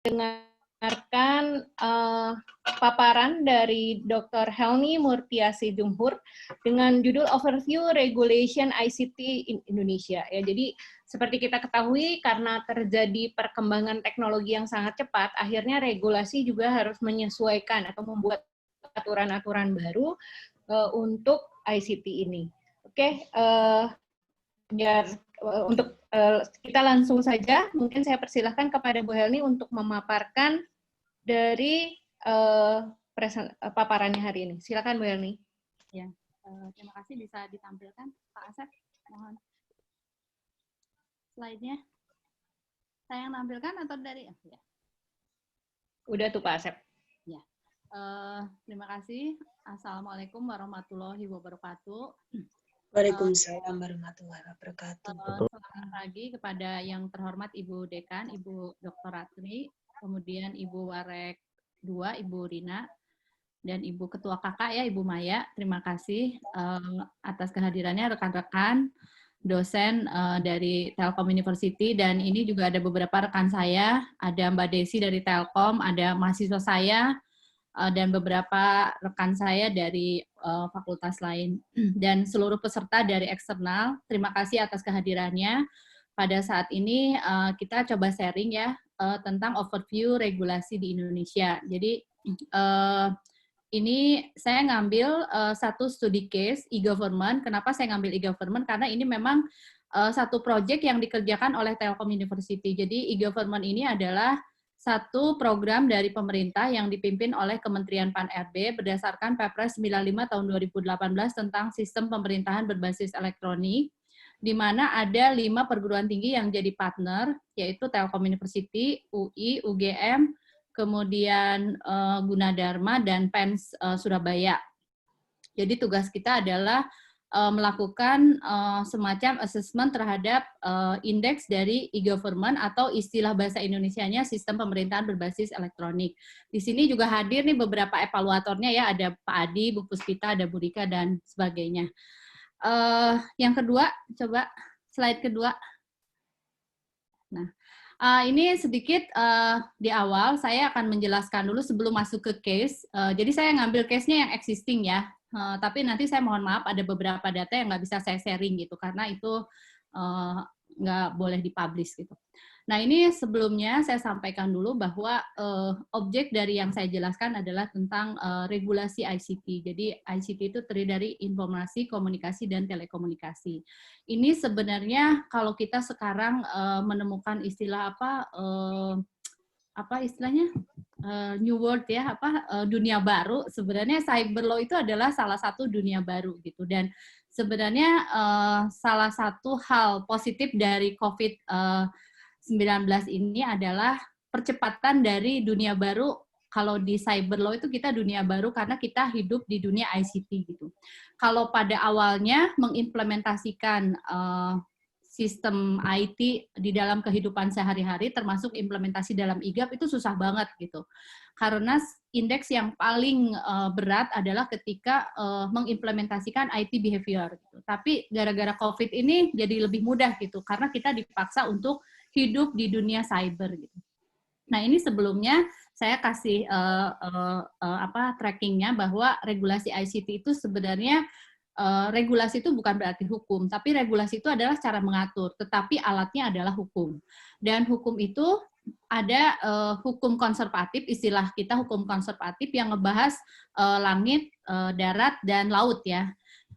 dengarkan paparan dari Dr. Helmi Murtiasi Jumhur dengan judul Overview Regulation ICT in Indonesia. Ya, jadi seperti kita ketahui, karena terjadi perkembangan teknologi yang sangat cepat, akhirnya regulasi juga harus menyesuaikan atau membuat aturan-aturan baru untuk ICT ini. Oke, biar untuk kita langsung saja, mungkin saya persilahkan kepada Bu Helmi untuk memaparkan dari paparannya hari ini. Silakan Bu Helmi. Ya, terima kasih. Bisa ditampilkan Pak Asep, mohon slide-nya. Saya yang tampilkan atau dari? Ya. Udah tuh Pak Asep. Ya, terima kasih. Assalamualaikum warahmatullahi wabarakatuh. Waalaikumsalam warahmatullahi wabarakatuh. Selamat pagi kepada yang terhormat Ibu Dekan, Ibu Dr. Ratri, kemudian Ibu Warek 2, Ibu Rina, dan Ibu Ketua Kakak ya, Ibu Maya. Terima kasih atas kehadirannya rekan-rekan dosen dari Telkom University, dan ini juga ada beberapa rekan saya, ada Mbak Desi dari Telkom, ada mahasiswa saya, dan beberapa rekan saya dari fakultas lain, dan seluruh peserta dari eksternal. Terima kasih atas kehadirannya. Pada saat ini kita coba sharing ya tentang overview regulasi di Indonesia. Jadi ini saya ngambil satu studi case e-government. Kenapa saya ngambil e-government? Karena ini memang satu proyek yang dikerjakan oleh Telkom University. Jadi e-government ini adalah satu program dari pemerintah yang dipimpin oleh Kementerian Pan-RB berdasarkan Perpres 95 tahun 2018 tentang sistem pemerintahan berbasis elektronik, di mana ada 5 perguruan tinggi yang jadi partner, yaitu Telkom University, UI, UGM, kemudian Gunadarma, dan PENS Surabaya. Jadi tugas kita adalah melakukan semacam assessment terhadap indeks dari e-government atau istilah bahasa Indonesianya sistem pemerintahan berbasis elektronik. Di sini juga hadir nih beberapa evaluatornya ya, ada Pak Adi, Bu Puspita, ada Bu Rika, dan sebagainya. Yang kedua, coba slide kedua. Nah, ini sedikit di awal saya akan menjelaskan dulu sebelum masuk ke case. Jadi saya ngambil case-nya yang existing ya. Tapi nanti saya mohon maaf ada beberapa data yang nggak bisa saya sharing gitu karena itu nggak boleh dipublish gitu. Nah ini sebelumnya saya sampaikan dulu bahwa objek dari yang saya jelaskan adalah tentang regulasi ICT. Jadi ICT itu terdiri dari informasi, komunikasi, dan telekomunikasi. Ini sebenarnya kalau kita sekarang menemukan istilah apa istilahnya? New World ya, dunia baru. Sebenarnya cyber law itu adalah salah satu dunia baru gitu, dan sebenarnya salah satu hal positif dari COVID-19 ini adalah percepatan dari dunia baru. Kalau di cyber law itu kita dunia baru karena kita hidup di dunia ICT gitu. Kalau pada awalnya mengimplementasikan sistem IT di dalam kehidupan sehari-hari, termasuk implementasi dalam IGAP itu susah banget gitu. Karena indeks yang paling berat adalah ketika mengimplementasikan IT behavior. Gitu. Tapi gara-gara COVID ini jadi lebih mudah gitu, karena kita dipaksa untuk hidup di dunia cyber gitu. Nah ini sebelumnya saya kasih trackingnya bahwa regulasi ICT itu sebenarnya regulasi itu bukan berarti hukum, tapi regulasi itu adalah cara mengatur, tetapi alatnya adalah hukum. Dan hukum itu ada hukum konservatif, istilah kita hukum konservatif yang ngebahas langit, darat, dan laut ya.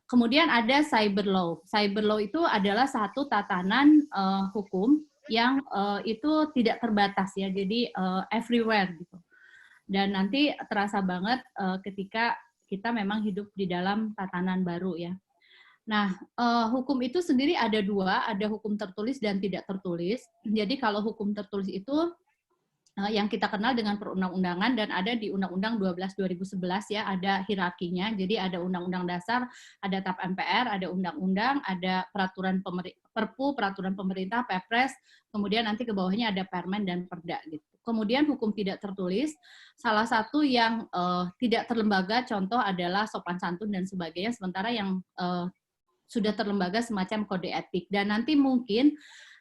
Kemudian ada cyber law. Cyber law itu adalah satu tatanan hukum yang itu tidak terbatas ya, jadi everywhere gitu. Dan nanti terasa banget ketika kita memang hidup di dalam tatanan baru ya. Nah, hukum itu sendiri ada dua, ada hukum tertulis dan tidak tertulis. Jadi kalau hukum tertulis itu yang kita kenal dengan perundang-undangan, dan ada di Undang-Undang 12 2011 ya, ada hierarkinya. Jadi ada Undang-Undang Dasar, ada TAP MPR, ada undang-undang, ada peraturan Perpu, peraturan pemerintah, Perpres, kemudian nanti ke bawahnya ada Permen dan Perda gitu. Kemudian hukum tidak tertulis, salah satu yang tidak terlembaga contoh adalah sopan santun dan sebagainya, sementara yang sudah terlembaga semacam kode etik. Dan nanti mungkin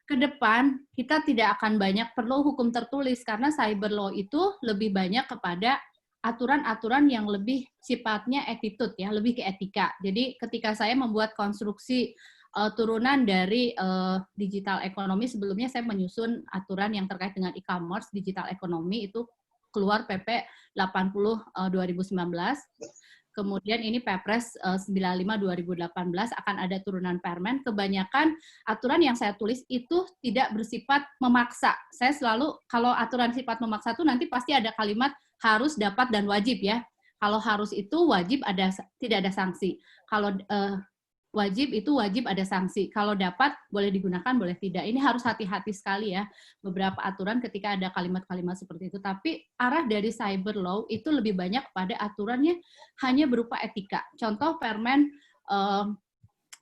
ke depan kita tidak akan banyak perlu hukum tertulis karena cyber law itu lebih banyak kepada aturan-aturan yang lebih sifatnya attitude ya, lebih ke etika. Jadi ketika saya membuat konstruksi turunan dari digital ekonomi, sebelumnya saya menyusun aturan yang terkait dengan e-commerce, digital ekonomi itu keluar PP 80 2019. Kemudian ini Perpres 95 2018 akan ada turunan Permen. Kebanyakan aturan yang saya tulis itu tidak bersifat memaksa. Saya selalu kalau aturan sifat memaksa itu nanti pasti ada kalimat harus, dapat, dan wajib ya. Kalau harus itu wajib ada, tidak ada sanksi. Kalau wajib itu wajib ada sanksi. Kalau dapat boleh digunakan, boleh tidak. Ini harus hati-hati sekali ya beberapa aturan ketika ada kalimat-kalimat seperti itu. Tapi arah dari cyber law itu lebih banyak pada aturannya hanya berupa etika. Contoh Permen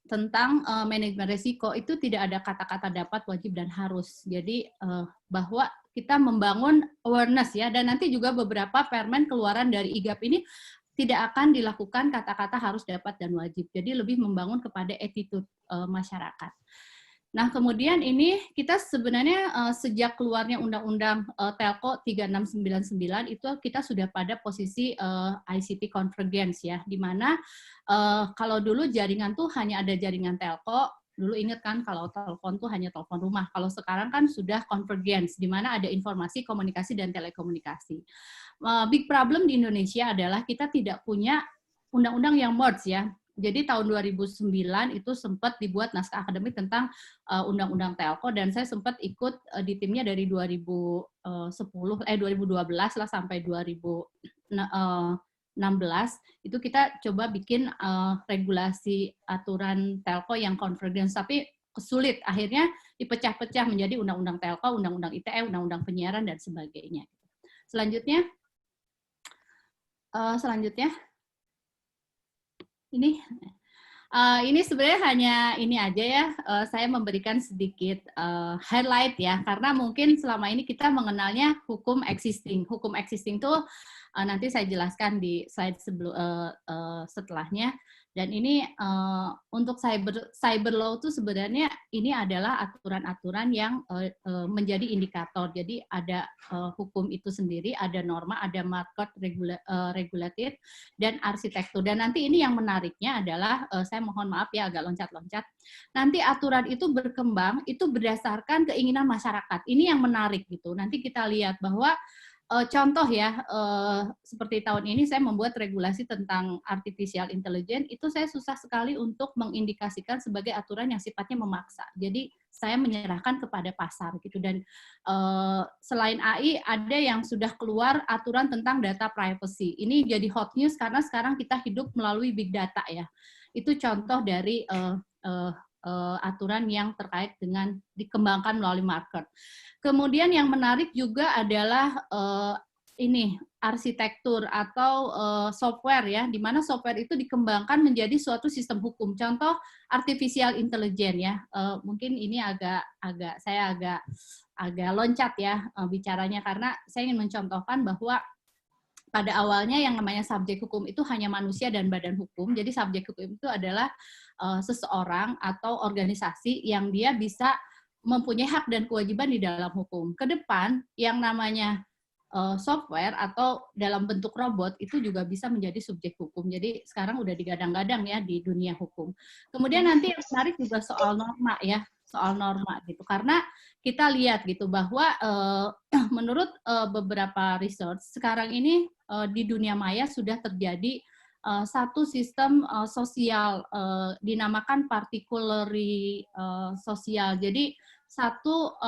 tentang manajemen risiko itu tidak ada kata-kata dapat, wajib, dan harus. Jadi bahwa kita membangun awareness ya, dan nanti juga beberapa Permen keluaran dari IGAP ini tidak akan dilakukan kata-kata harus, dapat, dan wajib. Jadi lebih membangun kepada attitude masyarakat. Nah, kemudian ini kita sebenarnya sejak keluarnya Undang-Undang Telco 3699 itu kita sudah pada posisi ICT convergence ya, di mana kalau dulu jaringan tuh hanya ada jaringan telco, dulu ingat kan kalau telepon tuh hanya telepon rumah. Kalau sekarang kan sudah convergence, di mana ada informasi, komunikasi, dan telekomunikasi. Big problem di Indonesia adalah kita tidak punya undang-undang yang merge ya. Jadi tahun 2009 itu sempat dibuat naskah akademik tentang undang-undang telco dan saya sempat ikut di timnya dari 2012 lah sampai 2016 itu kita coba bikin regulasi aturan telco yang convergence, tapi sulit, akhirnya dipecah-pecah menjadi undang-undang telco, undang-undang ITE, undang-undang penyiaran, dan sebagainya. Selanjutnya ini sebenarnya hanya ini aja ya, saya memberikan sedikit highlight ya, karena mungkin selama ini kita mengenalnya hukum existing. Hukum existing itu nanti saya jelaskan di slide setelahnya. Dan ini untuk cyber law itu sebenarnya ini adalah aturan-aturan yang menjadi indikator. Jadi ada hukum itu sendiri, ada norma, ada market regulated, dan arsitektur. Dan nanti ini yang menariknya adalah, saya mohon maaf ya agak loncat-loncat, nanti aturan itu berkembang, itu berdasarkan keinginan masyarakat. Ini yang menarik gitu. Nanti kita lihat bahwa contoh ya, seperti tahun ini saya membuat regulasi tentang artificial intelligence, itu saya susah sekali untuk mengindikasikan sebagai aturan yang sifatnya memaksa. Jadi saya menyerahkan kepada pasar gitu. Dan selain AI ada yang sudah keluar aturan tentang data privacy. Ini jadi hot news karena sekarang kita hidup melalui big data ya. Itu contoh dari aturan yang terkait dengan dikembangkan melalui market. Kemudian yang menarik juga adalah ini arsitektur atau software ya, di mana software itu dikembangkan menjadi suatu sistem hukum. Contoh artificial intelligence ya, mungkin ini saya agak loncat ya bicaranya karena saya ingin mencontohkan bahwa pada awalnya yang namanya subjek hukum itu hanya manusia dan badan hukum. Jadi subjek hukum itu adalah seseorang atau organisasi yang dia bisa mempunyai hak dan kewajiban di dalam hukum. Ke depan yang namanya software atau dalam bentuk robot itu juga bisa menjadi subjek hukum. Jadi sekarang udah digadang-gadang ya di dunia hukum. Kemudian nanti yang menarik juga soal norma ya, soal norma gitu. Karena kita lihat gitu bahwa menurut beberapa research sekarang ini di dunia maya sudah terjadi satu sistem sosial dinamakan particularly sosial. Jadi satu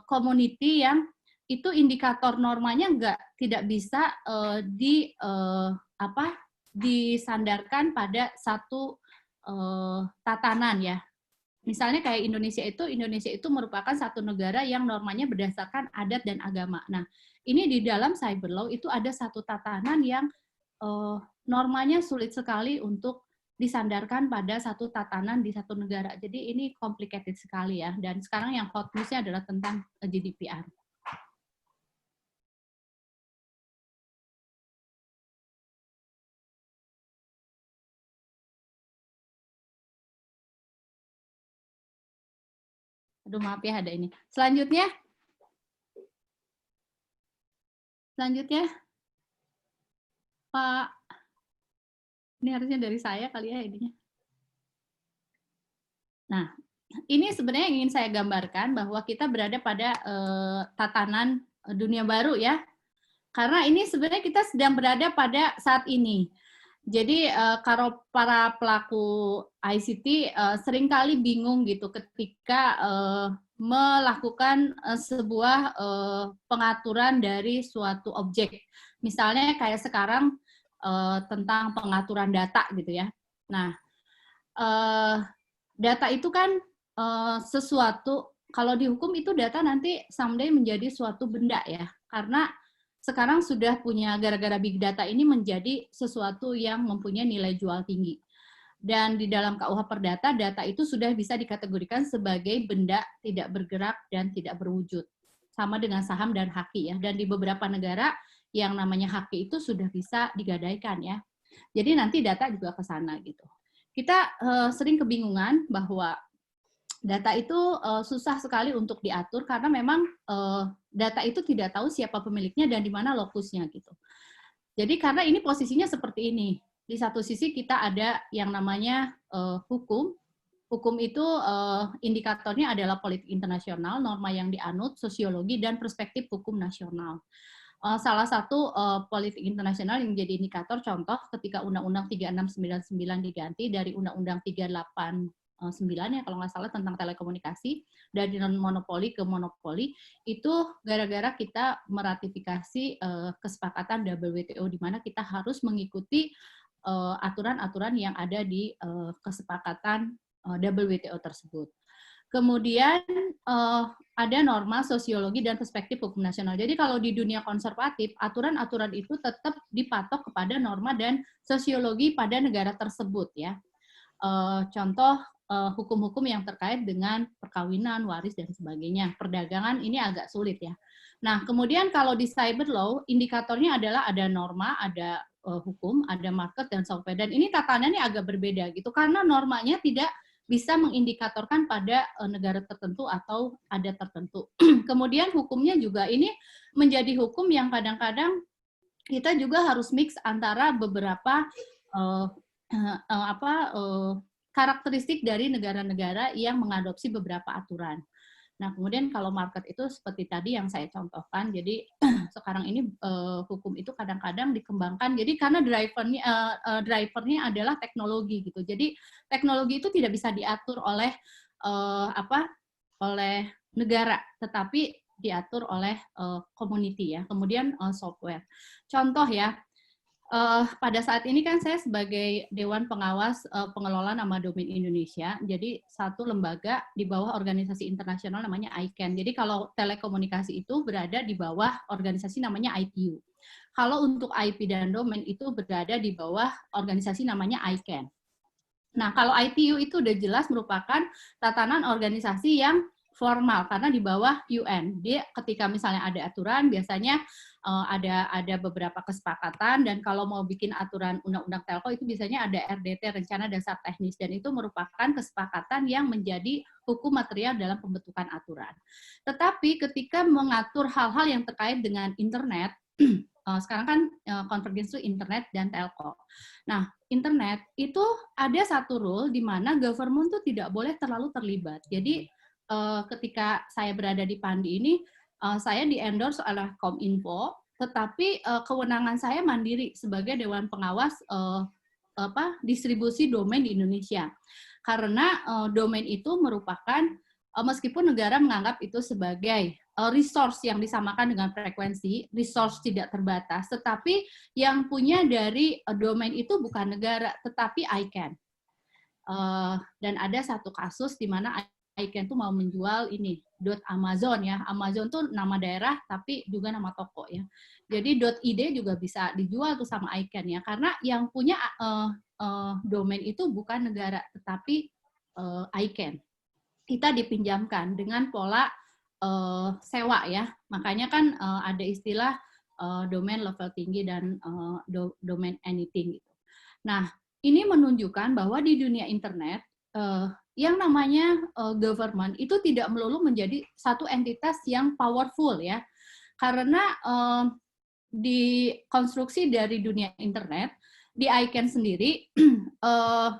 community yang itu indikator normanya tidak bisa disandarkan pada satu tatanan ya. Misalnya kayak Indonesia itu merupakan satu negara yang normanya berdasarkan adat dan agama. Nah, ini di dalam cyber law itu ada satu tatanan yang normanya sulit sekali untuk disandarkan pada satu tatanan di satu negara. Jadi ini complicated sekali ya. Dan sekarang yang hot news-nya adalah tentang GDPR. Aduh, maaf ya ada ini. Selanjutnya, Pak, ini harusnya dari saya kali ya ininya. Nah, ini sebenarnya ingin saya gambarkan bahwa kita berada pada tatanan dunia baru ya. Karena ini sebenarnya kita sedang berada pada saat ini. Jadi kalau para pelaku ICT seringkali bingung gitu ketika melakukan sebuah pengaturan dari suatu objek. Misalnya kayak sekarang tentang pengaturan data gitu ya. Nah, data itu kan sesuatu, kalau dihukum itu data nanti someday menjadi suatu benda ya. Karena sekarang sudah punya, gara-gara big data ini menjadi sesuatu yang mempunyai nilai jual tinggi. Dan di dalam KUH Perdata, data itu sudah bisa dikategorikan sebagai benda tidak bergerak dan tidak berwujud. Sama dengan saham dan haki ya. Dan di beberapa negara yang namanya haki itu sudah bisa digadaikan ya. Jadi nanti data juga ke sana gitu. Kita sering kebingungan bahwa data itu susah sekali untuk diatur karena memang data itu tidak tahu siapa pemiliknya dan di mana lokusnya gitu. Jadi karena ini posisinya seperti ini. Di satu sisi kita ada yang namanya hukum. Hukum itu indikatornya adalah politik internasional, norma yang dianut, sosiologi, dan perspektif hukum nasional. Salah satu politik internasional yang menjadi indikator contoh ketika Undang-Undang 3699 diganti dari Undang-Undang 389 ya kalau nggak salah tentang telekomunikasi dari non monopoli ke monopoli itu gara-gara kita meratifikasi kesepakatan WTO di mana kita harus mengikuti aturan-aturan yang ada di kesepakatan WTO tersebut. Kemudian ada norma sosiologi dan perspektif hukum nasional. Jadi kalau di dunia konservatif, aturan-aturan itu tetap dipatok kepada norma dan sosiologi pada negara tersebut ya. Contoh hukum-hukum yang terkait dengan perkawinan, waris dan sebagainya. Perdagangan ini agak sulit ya. Nah, kemudian kalau di cyber law, indikatornya adalah ada norma, ada hukum, ada market dan software. Dan ini tatanannya agak berbeda gitu karena normanya tidak bisa mengindikatorkan pada negara tertentu atau adat tertentu. Kemudian hukumnya juga ini menjadi hukum yang kadang-kadang kita juga harus mix antara beberapa karakteristik dari negara-negara yang mengadopsi beberapa aturan. Nah, kemudian kalau market itu seperti tadi yang saya contohkan, jadi sekarang ini hukum itu kadang-kadang dikembangkan, jadi karena drivernya adalah teknologi gitu. Jadi teknologi itu tidak bisa diatur oleh oleh negara, tetapi diatur oleh community ya. Kemudian software. Contoh ya. Pada saat ini kan saya sebagai Dewan Pengawas Pengelola Nama Domain Indonesia, jadi satu lembaga di bawah organisasi internasional namanya ICANN. Jadi kalau telekomunikasi itu berada di bawah organisasi namanya ITU. Kalau untuk IP dan domain itu berada di bawah organisasi namanya ICANN. Nah, kalau ITU itu udah jelas merupakan tatanan organisasi yang formal karena di bawah UN. Dia ketika misalnya ada aturan biasanya ada beberapa kesepakatan dan kalau mau bikin aturan undang-undang telco itu biasanya ada RDT rencana dasar teknis dan itu merupakan kesepakatan yang menjadi hukum material dalam pembentukan aturan. Tetapi ketika mengatur hal-hal yang terkait dengan internet sekarang kan convergence itu internet dan telco. Nah, internet itu ada satu rule di mana government tuh tidak boleh terlalu terlibat. Jadi ketika saya berada di Pandi ini, saya di-endorse oleh Kominfo, tetapi kewenangan saya mandiri sebagai Dewan Pengawas distribusi domain di Indonesia. Karena domain itu merupakan, meskipun negara menganggap itu sebagai resource yang disamakan dengan frekuensi, resource tidak terbatas, tetapi yang punya dari domain itu bukan negara, tetapi ICANN. Dan ada satu kasus di mana ICANN tuh mau menjual ini .amazon ya. Amazon tuh nama daerah tapi juga nama toko ya. Jadi .id juga bisa dijual tuh sama ICANN ya. Karena yang punya domain itu bukan negara tetapi ICANN. Kita dipinjamkan dengan pola sewa ya. Makanya kan ada istilah domain level tinggi dan domain anything gitu. Nah, ini menunjukkan bahwa di dunia internet yang namanya government itu tidak melulu menjadi satu entitas yang powerful ya, karena di konstruksi dari dunia internet, di ICANN sendiri,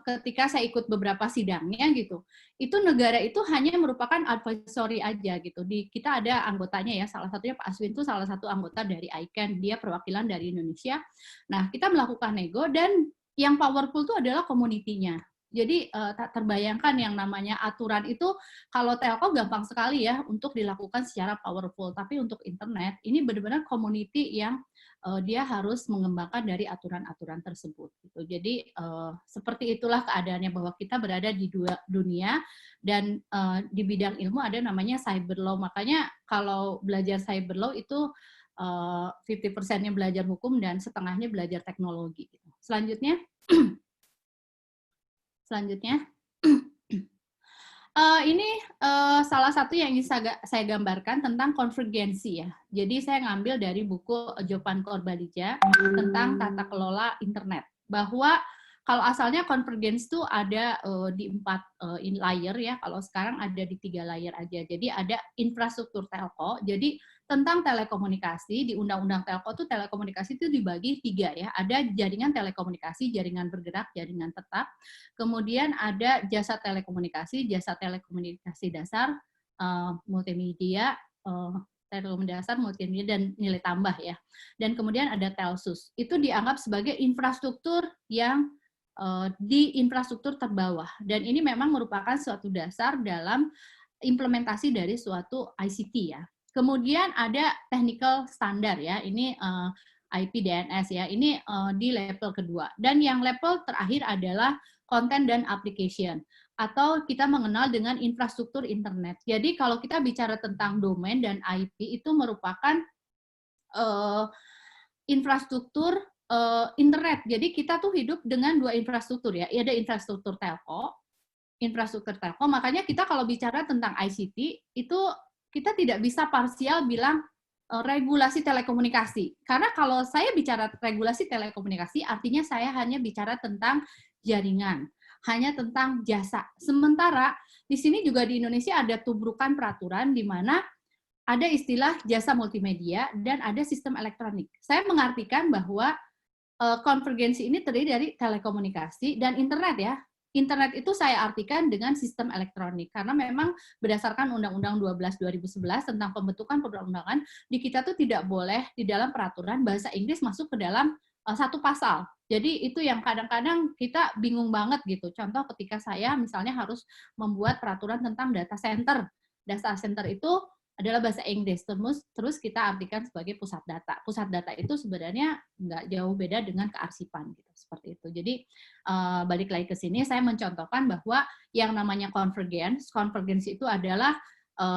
ketika saya ikut beberapa sidangnya gitu, itu negara itu hanya merupakan advisory aja gitu. Kita ada anggotanya ya, salah satunya Pak Aswin itu salah satu anggota dari ICANN, dia perwakilan dari Indonesia. Nah, kita melakukan nego dan yang powerful itu adalah community-nya. Jadi tak terbayangkan yang namanya aturan itu, kalau telco gampang sekali ya untuk dilakukan secara powerful, tapi untuk internet ini benar-benar community yang dia harus mengembangkan dari aturan-aturan tersebut. Gitu. Jadi seperti itulah keadaannya, bahwa kita berada di dua dunia dan di bidang ilmu ada namanya cyber law. Makanya kalau belajar cyber law itu 50%-nya belajar hukum dan setengahnya belajar teknologi. Gitu. Selanjutnya. Ini salah satu yang ingin saya gambarkan tentang konvergensi ya. Jadi saya ngambil dari buku Jovan Korbalija tentang tata kelola internet. Bahwa kalau asalnya konvergensi itu ada di 4 layer ya, kalau sekarang ada di 3 layer aja. Jadi ada infrastruktur telco, jadi tentang telekomunikasi, di Undang-Undang Telco itu telekomunikasi itu dibagi 3 ya. Ada jaringan telekomunikasi, jaringan bergerak, jaringan tetap. Kemudian ada jasa telekomunikasi dasar, multimedia, telekomunikasi dasar, multimedia, dan nilai tambah ya. Dan kemudian ada Telsus. Itu dianggap sebagai infrastruktur yang di infrastruktur terbawah. Dan ini memang merupakan suatu dasar dalam implementasi dari suatu ICT ya. Kemudian ada technical standar ya, ini IP DNS ya, ini di level kedua. Dan yang level terakhir adalah content dan application, atau kita mengenal dengan infrastruktur internet. Jadi kalau kita bicara tentang domain dan IP itu merupakan infrastruktur internet. Jadi kita tuh hidup dengan 2 infrastruktur ya. Ada infrastruktur telco, makanya kita kalau bicara tentang ICT itu kita tidak bisa parsial bilang regulasi telekomunikasi. Karena kalau saya bicara regulasi telekomunikasi, artinya saya hanya bicara tentang jaringan, hanya tentang jasa. Sementara di sini juga di Indonesia ada tubrukan peraturan di mana ada istilah jasa multimedia dan ada sistem elektronik. Saya mengartikan bahwa konvergensi ini terdiri dari telekomunikasi dan internet ya. Internet itu saya artikan dengan sistem elektronik, karena memang berdasarkan Undang-Undang 12 2011 tentang pembentukan perundang-undangan, di kita tuh tidak boleh di dalam peraturan bahasa Inggris masuk ke dalam satu pasal. Jadi itu yang kadang-kadang kita bingung banget gitu. Contoh ketika saya misalnya harus membuat peraturan tentang data center. Data center itu adalah bahasa Inggris, terus kita artikan sebagai pusat data. Pusat data itu sebenarnya nggak jauh beda dengan kearsipan, gitu, seperti itu. Jadi balik lagi ke sini, saya mencontohkan bahwa yang namanya konvergensi itu adalah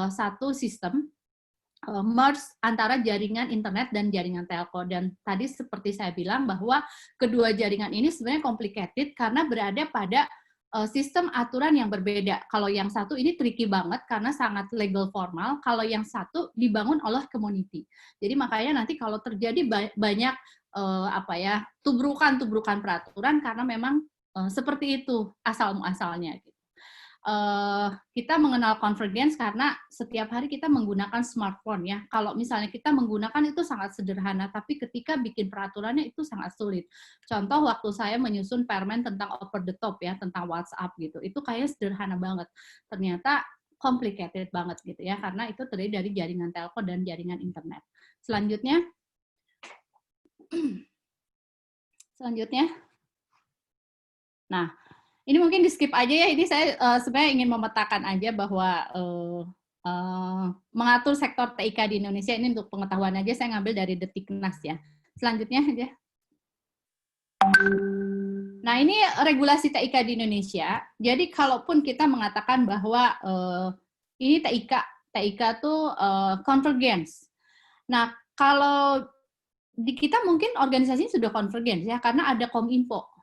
satu sistem merge antara jaringan internet dan jaringan telco. Dan tadi seperti saya bilang bahwa kedua jaringan ini sebenarnya complicated karena berada pada sistem aturan yang berbeda. Kalau yang satu ini tricky banget karena sangat legal formal, kalau yang satu dibangun oleh community. Jadi makanya nanti kalau terjadi banyak tubrukan peraturan karena memang seperti itu asal-muasalnya. Gitu. Kita mengenal convergence karena setiap hari kita menggunakan smartphone ya. Kalau misalnya kita menggunakan itu sangat sederhana, tapi ketika bikin peraturannya itu sangat sulit. Contoh waktu saya menyusun permen tentang over the top ya, tentang WhatsApp gitu, itu kayaknya sederhana banget. Ternyata complicated banget gitu ya, karena itu terdiri dari jaringan telco dan jaringan internet. Selanjutnya. Nah, ini mungkin di skip aja ya, ini saya sebenarnya ingin memetakan aja bahwa mengatur sektor TIK di Indonesia ini untuk pengetahuan aja, saya ngambil dari Detiknas ya. Selanjutnya aja. Nah, ini regulasi TIK di Indonesia. Jadi kalaupun kita mengatakan bahwa ini TIK tuh convergence. Nah, kalau di kita mungkin organisasinya sudah convergence ya, karena ada Kominfo,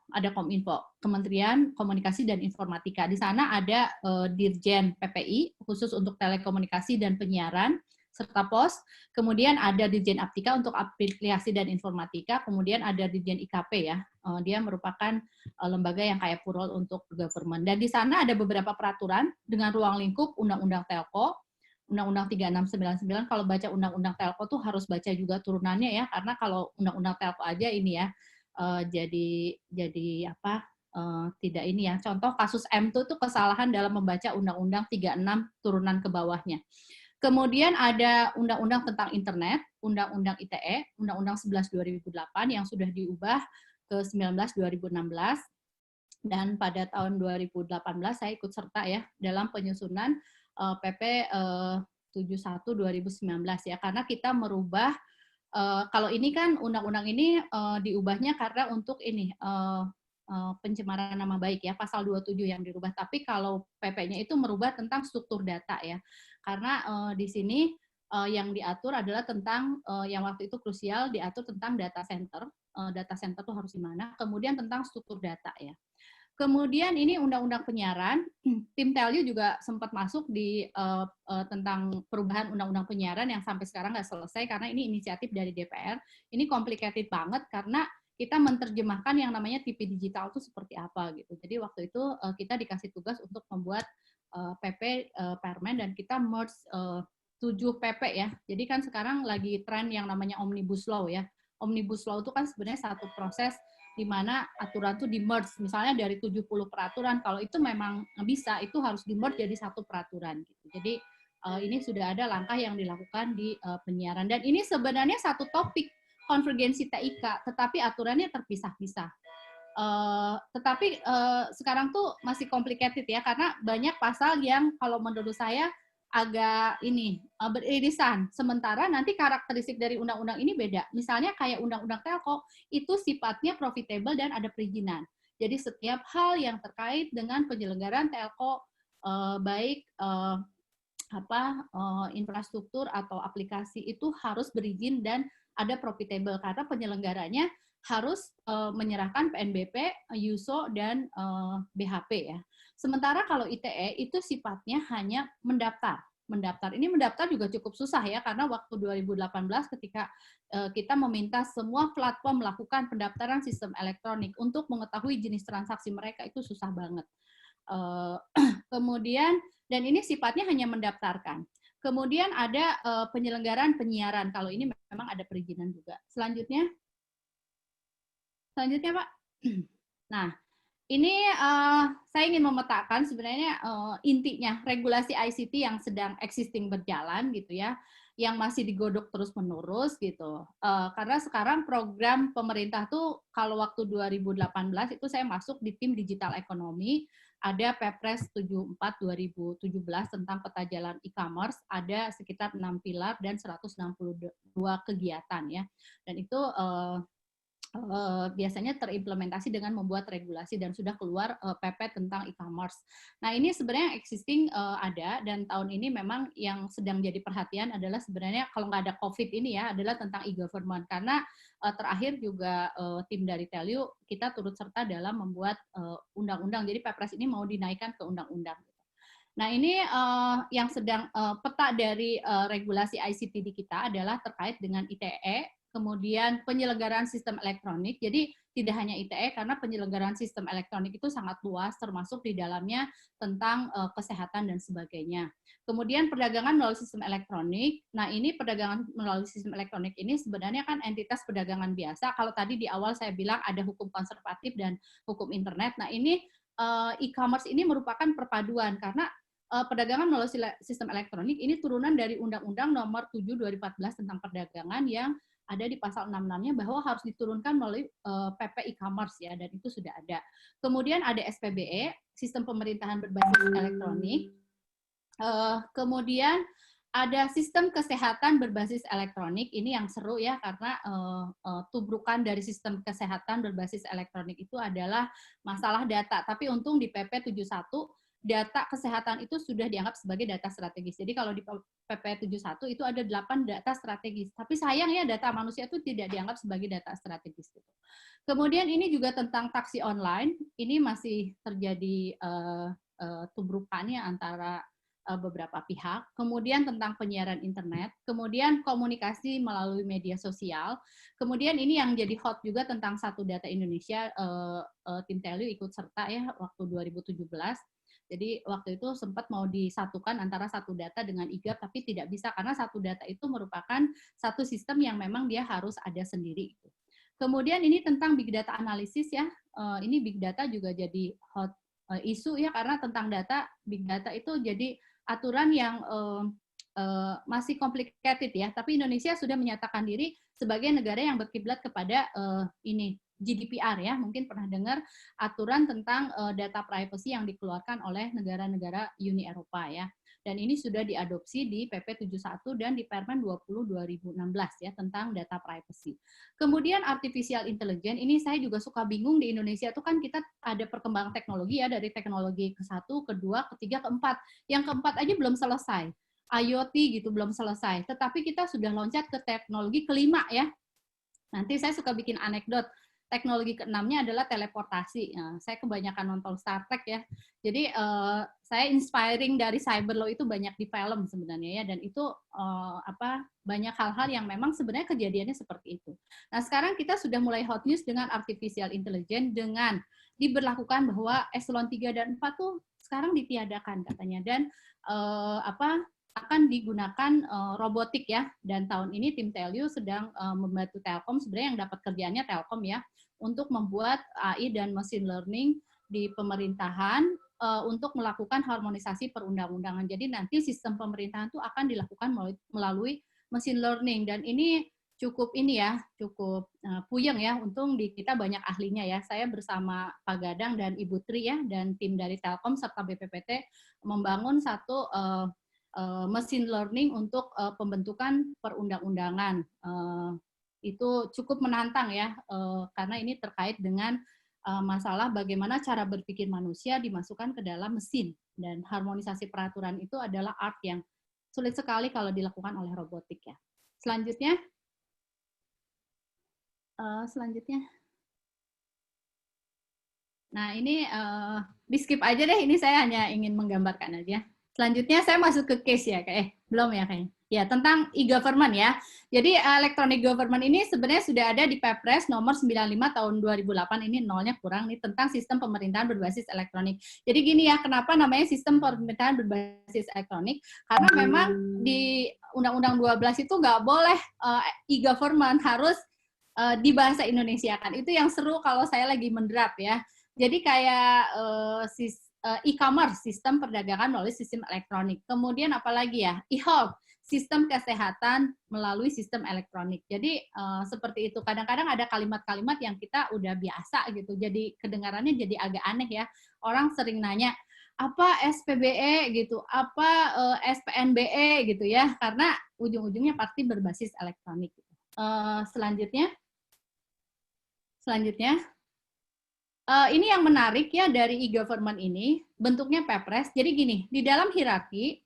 Kementerian Komunikasi dan Informatika. Di sana ada Dirjen PPI khusus untuk telekomunikasi dan penyiaran, serta pos, kemudian ada Dirjen Aptika untuk aplikasi dan informatika, kemudian ada Dirjen IKP ya, dia merupakan lembaga yang kayak Purwol untuk government. Dan di sana ada beberapa peraturan dengan ruang lingkup Undang-Undang Telko, Undang-Undang 3699. Kalau baca Undang-Undang Telko tuh harus baca juga turunannya ya, karena kalau Undang-Undang Telko aja ini ya, jadi apa, tidak ini ya. Contoh kasus M itu kesalahan dalam membaca Undang-Undang 36 turunan ke bawahnya. Kemudian ada Undang-Undang tentang Internet, Undang-Undang ITE, Undang-Undang 11 2008 yang sudah diubah ke 19 2016. Dan pada tahun 2018 saya ikut serta ya dalam penyusunan PP 71 2019 ya, karena kita merubah kalau ini kan undang-undang ini diubahnya karena untuk ini pencemaran nama baik ya, pasal 27 yang dirubah. Tapi kalau PP-nya itu merubah tentang struktur data ya. Karena di sini yang diatur adalah tentang yang waktu itu krusial diatur tentang data center. Data center itu harus di mana? Kemudian tentang struktur data ya. Kemudian ini undang-undang penyiaran, tim Telyu juga sempat masuk di tentang perubahan undang-undang penyiaran yang sampai sekarang nggak selesai karena ini inisiatif dari DPR. Ini complicated banget karena kita menerjemahkan yang namanya TV digital itu seperti apa gitu. Jadi waktu itu kita dikasih tugas untuk membuat PP Permen dan kita merge 7 PP ya. Jadi kan sekarang lagi tren yang namanya Omnibus Law ya. Omnibus Law itu kan sebenarnya satu proses di mana aturan itu di-merge, misalnya dari 70 peraturan, kalau itu memang bisa, itu harus di-merge jadi satu peraturan. Gitu. Jadi ini sudah ada langkah yang dilakukan di penyiaran. Dan ini sebenarnya satu topik konvergensi TIK, tetapi aturannya terpisah-pisah. Tetapi sekarang tuh masih complicated ya, karena banyak pasal yang kalau menurut saya agak ini beririsan. Sementara nanti karakteristik dari undang-undang ini beda. Misalnya kayak undang-undang Telko itu sifatnya profitable dan ada perizinan. Jadi setiap hal yang terkait dengan penyelenggaraan Telko baik infrastruktur atau aplikasi itu harus berizin dan ada profitable karena penyelenggaranya harus menyerahkan PNBP, USO dan BHP ya. Sementara kalau ITE itu sifatnya hanya mendaftar. Ini mendaftar juga cukup susah ya, karena waktu 2018 ketika kita meminta semua platform melakukan pendaftaran sistem elektronik untuk mengetahui jenis transaksi mereka itu susah banget. Kemudian, dan ini sifatnya hanya mendaftarkan. Kemudian ada penyelenggaraan penyiaran, kalau ini memang ada perizinan juga. Selanjutnya Pak. Nah, ini saya ingin memetakan sebenarnya intinya regulasi ICT yang sedang existing berjalan gitu ya, yang masih digodok terus-menerus gitu. Karena sekarang program pemerintah tuh kalau waktu 2018 itu saya masuk di tim digital ekonomi, ada Perpres 74 2017 tentang peta jalan e-commerce, ada sekitar 6 pilar dan 162 kegiatan ya. Dan itu biasanya terimplementasi dengan membuat regulasi dan sudah keluar PP tentang e-commerce. Nah ini sebenarnya existing ada dan tahun ini memang yang sedang jadi perhatian adalah sebenarnya kalau nggak ada COVID ini ya adalah tentang e-government karena terakhir juga tim dari Telyu kita turut serta dalam membuat undang-undang. Jadi Perpres ini mau dinaikkan ke undang-undang. Nah ini yang sedang peta dari regulasi ICT di kita adalah terkait dengan ITE, kemudian penyelenggaraan sistem elektronik. Jadi tidak hanya ITE karena penyelenggaraan sistem elektronik itu sangat luas, termasuk di dalamnya tentang kesehatan dan sebagainya. Kemudian perdagangan melalui sistem elektronik. Nah ini perdagangan melalui sistem elektronik ini sebenarnya kan entitas perdagangan biasa. Kalau tadi di awal saya bilang ada hukum konservatif dan hukum internet. Nah ini e-commerce ini merupakan perpaduan karena perdagangan melalui sistem elektronik ini turunan dari Undang-Undang Nomor 7 2014 tentang perdagangan yang ada di pasal 66-nya bahwa harus diturunkan melalui PP e-commerce ya, dan itu sudah ada. Kemudian ada SPBE, sistem pemerintahan berbasis elektronik. Kemudian ada sistem kesehatan berbasis elektronik. Ini yang seru ya, karena tubrukan dari sistem kesehatan berbasis elektronik itu adalah masalah data. Tapi untung di PP 71 data kesehatan itu sudah dianggap sebagai data strategis. Jadi kalau di PP 71 itu ada 8 data strategis. Tapi sayang ya data manusia itu tidak dianggap sebagai data strategis. Kemudian ini juga tentang taksi online. Ini masih terjadi tubrukannya antara beberapa pihak, kemudian tentang penyiaran internet, kemudian komunikasi melalui media sosial, kemudian ini yang jadi hot juga tentang Satu Data Indonesia, tim Telyu ikut serta ya waktu 2017. Jadi waktu itu sempat mau disatukan antara Satu Data dengan IGAP, tapi tidak bisa karena Satu Data itu merupakan satu sistem yang memang dia harus ada sendiri. Kemudian ini tentang big data analisis ya, ini big data juga jadi hot isu ya karena tentang data, big data itu jadi aturan yang masih complicated ya, tapi Indonesia sudah menyatakan diri sebagai negara yang berkiblat kepada ini GDPR ya, mungkin pernah dengar aturan tentang data privacy yang dikeluarkan oleh negara-negara Uni Eropa ya. Dan ini sudah diadopsi di PP 71 dan di Permen 20 2016 ya tentang data privacy. Kemudian artificial intelligence, ini saya juga suka bingung di Indonesia itu kan kita ada perkembangan teknologi ya dari teknologi ke-1, ke-2, ke-3, ke-4. Yang ke-4 aja belum selesai. IoT gitu belum selesai. Tetapi kita sudah loncat ke teknologi ke-5 ya. Nanti saya suka bikin anekdot. Teknologi ke-6-nya adalah teleportasi. Nah, saya kebanyakan nonton Star Trek ya. Jadi saya inspiring dari cyber law itu banyak di film sebenarnya ya, dan itu banyak hal-hal yang memang sebenarnya kejadiannya seperti itu. Nah sekarang kita sudah mulai hot news dengan artificial intelligence dengan diberlakukan bahwa eselon 3 dan 4 tuh sekarang ditiadakan katanya dan akan digunakan robotik ya, dan tahun ini tim Telyu sedang membantu Telkom, sebenarnya yang dapat kerjaannya Telkom ya, untuk membuat AI dan machine learning di pemerintahan untuk melakukan harmonisasi perundang-undangan. Jadi nanti sistem pemerintahan itu akan dilakukan melalui machine learning, dan ini cukup puyeng ya, untung di kita banyak ahlinya ya. Saya bersama Pak Gadang dan Ibu Tri ya, dan tim dari Telkom serta BPPT membangun satu machine learning untuk pembentukan perundang-undangan. Itu cukup menantang ya, karena ini terkait dengan masalah bagaimana cara berpikir manusia dimasukkan ke dalam mesin, dan harmonisasi peraturan itu adalah art yang sulit sekali kalau dilakukan oleh robotik ya. Selanjutnya, nah ini di skip aja deh, ini saya hanya ingin menggambarkan aja. Selanjutnya saya masuk ke case ya, belum ya kayaknya. Ya, tentang e-government ya. Jadi electronic government ini sebenarnya sudah ada di Perpres nomor 95 tahun 2008, ini nolnya kurang nih, tentang sistem pemerintahan berbasis elektronik. Jadi gini ya, kenapa namanya sistem pemerintahan berbasis elektronik? Karena memang di Undang-Undang 12 itu nggak boleh e-government, harus di bahasa Indonesia kan. Itu yang seru kalau saya lagi mendrap ya. Jadi kayak e-commerce, sistem perdagangan melalui sistem elektronik. Kemudian apalagi ya, e-health, sistem kesehatan melalui sistem elektronik. Jadi seperti itu. Kadang-kadang ada kalimat-kalimat yang kita udah biasa gitu. Jadi kedengarannya jadi agak aneh ya. Orang sering nanya, apa SPBE gitu, apa SPNBE gitu ya. Karena ujung-ujungnya pasti berbasis elektronik. Selanjutnya. Ini yang menarik ya dari e-government ini, bentuknya Perpres. Jadi gini, di dalam hierarki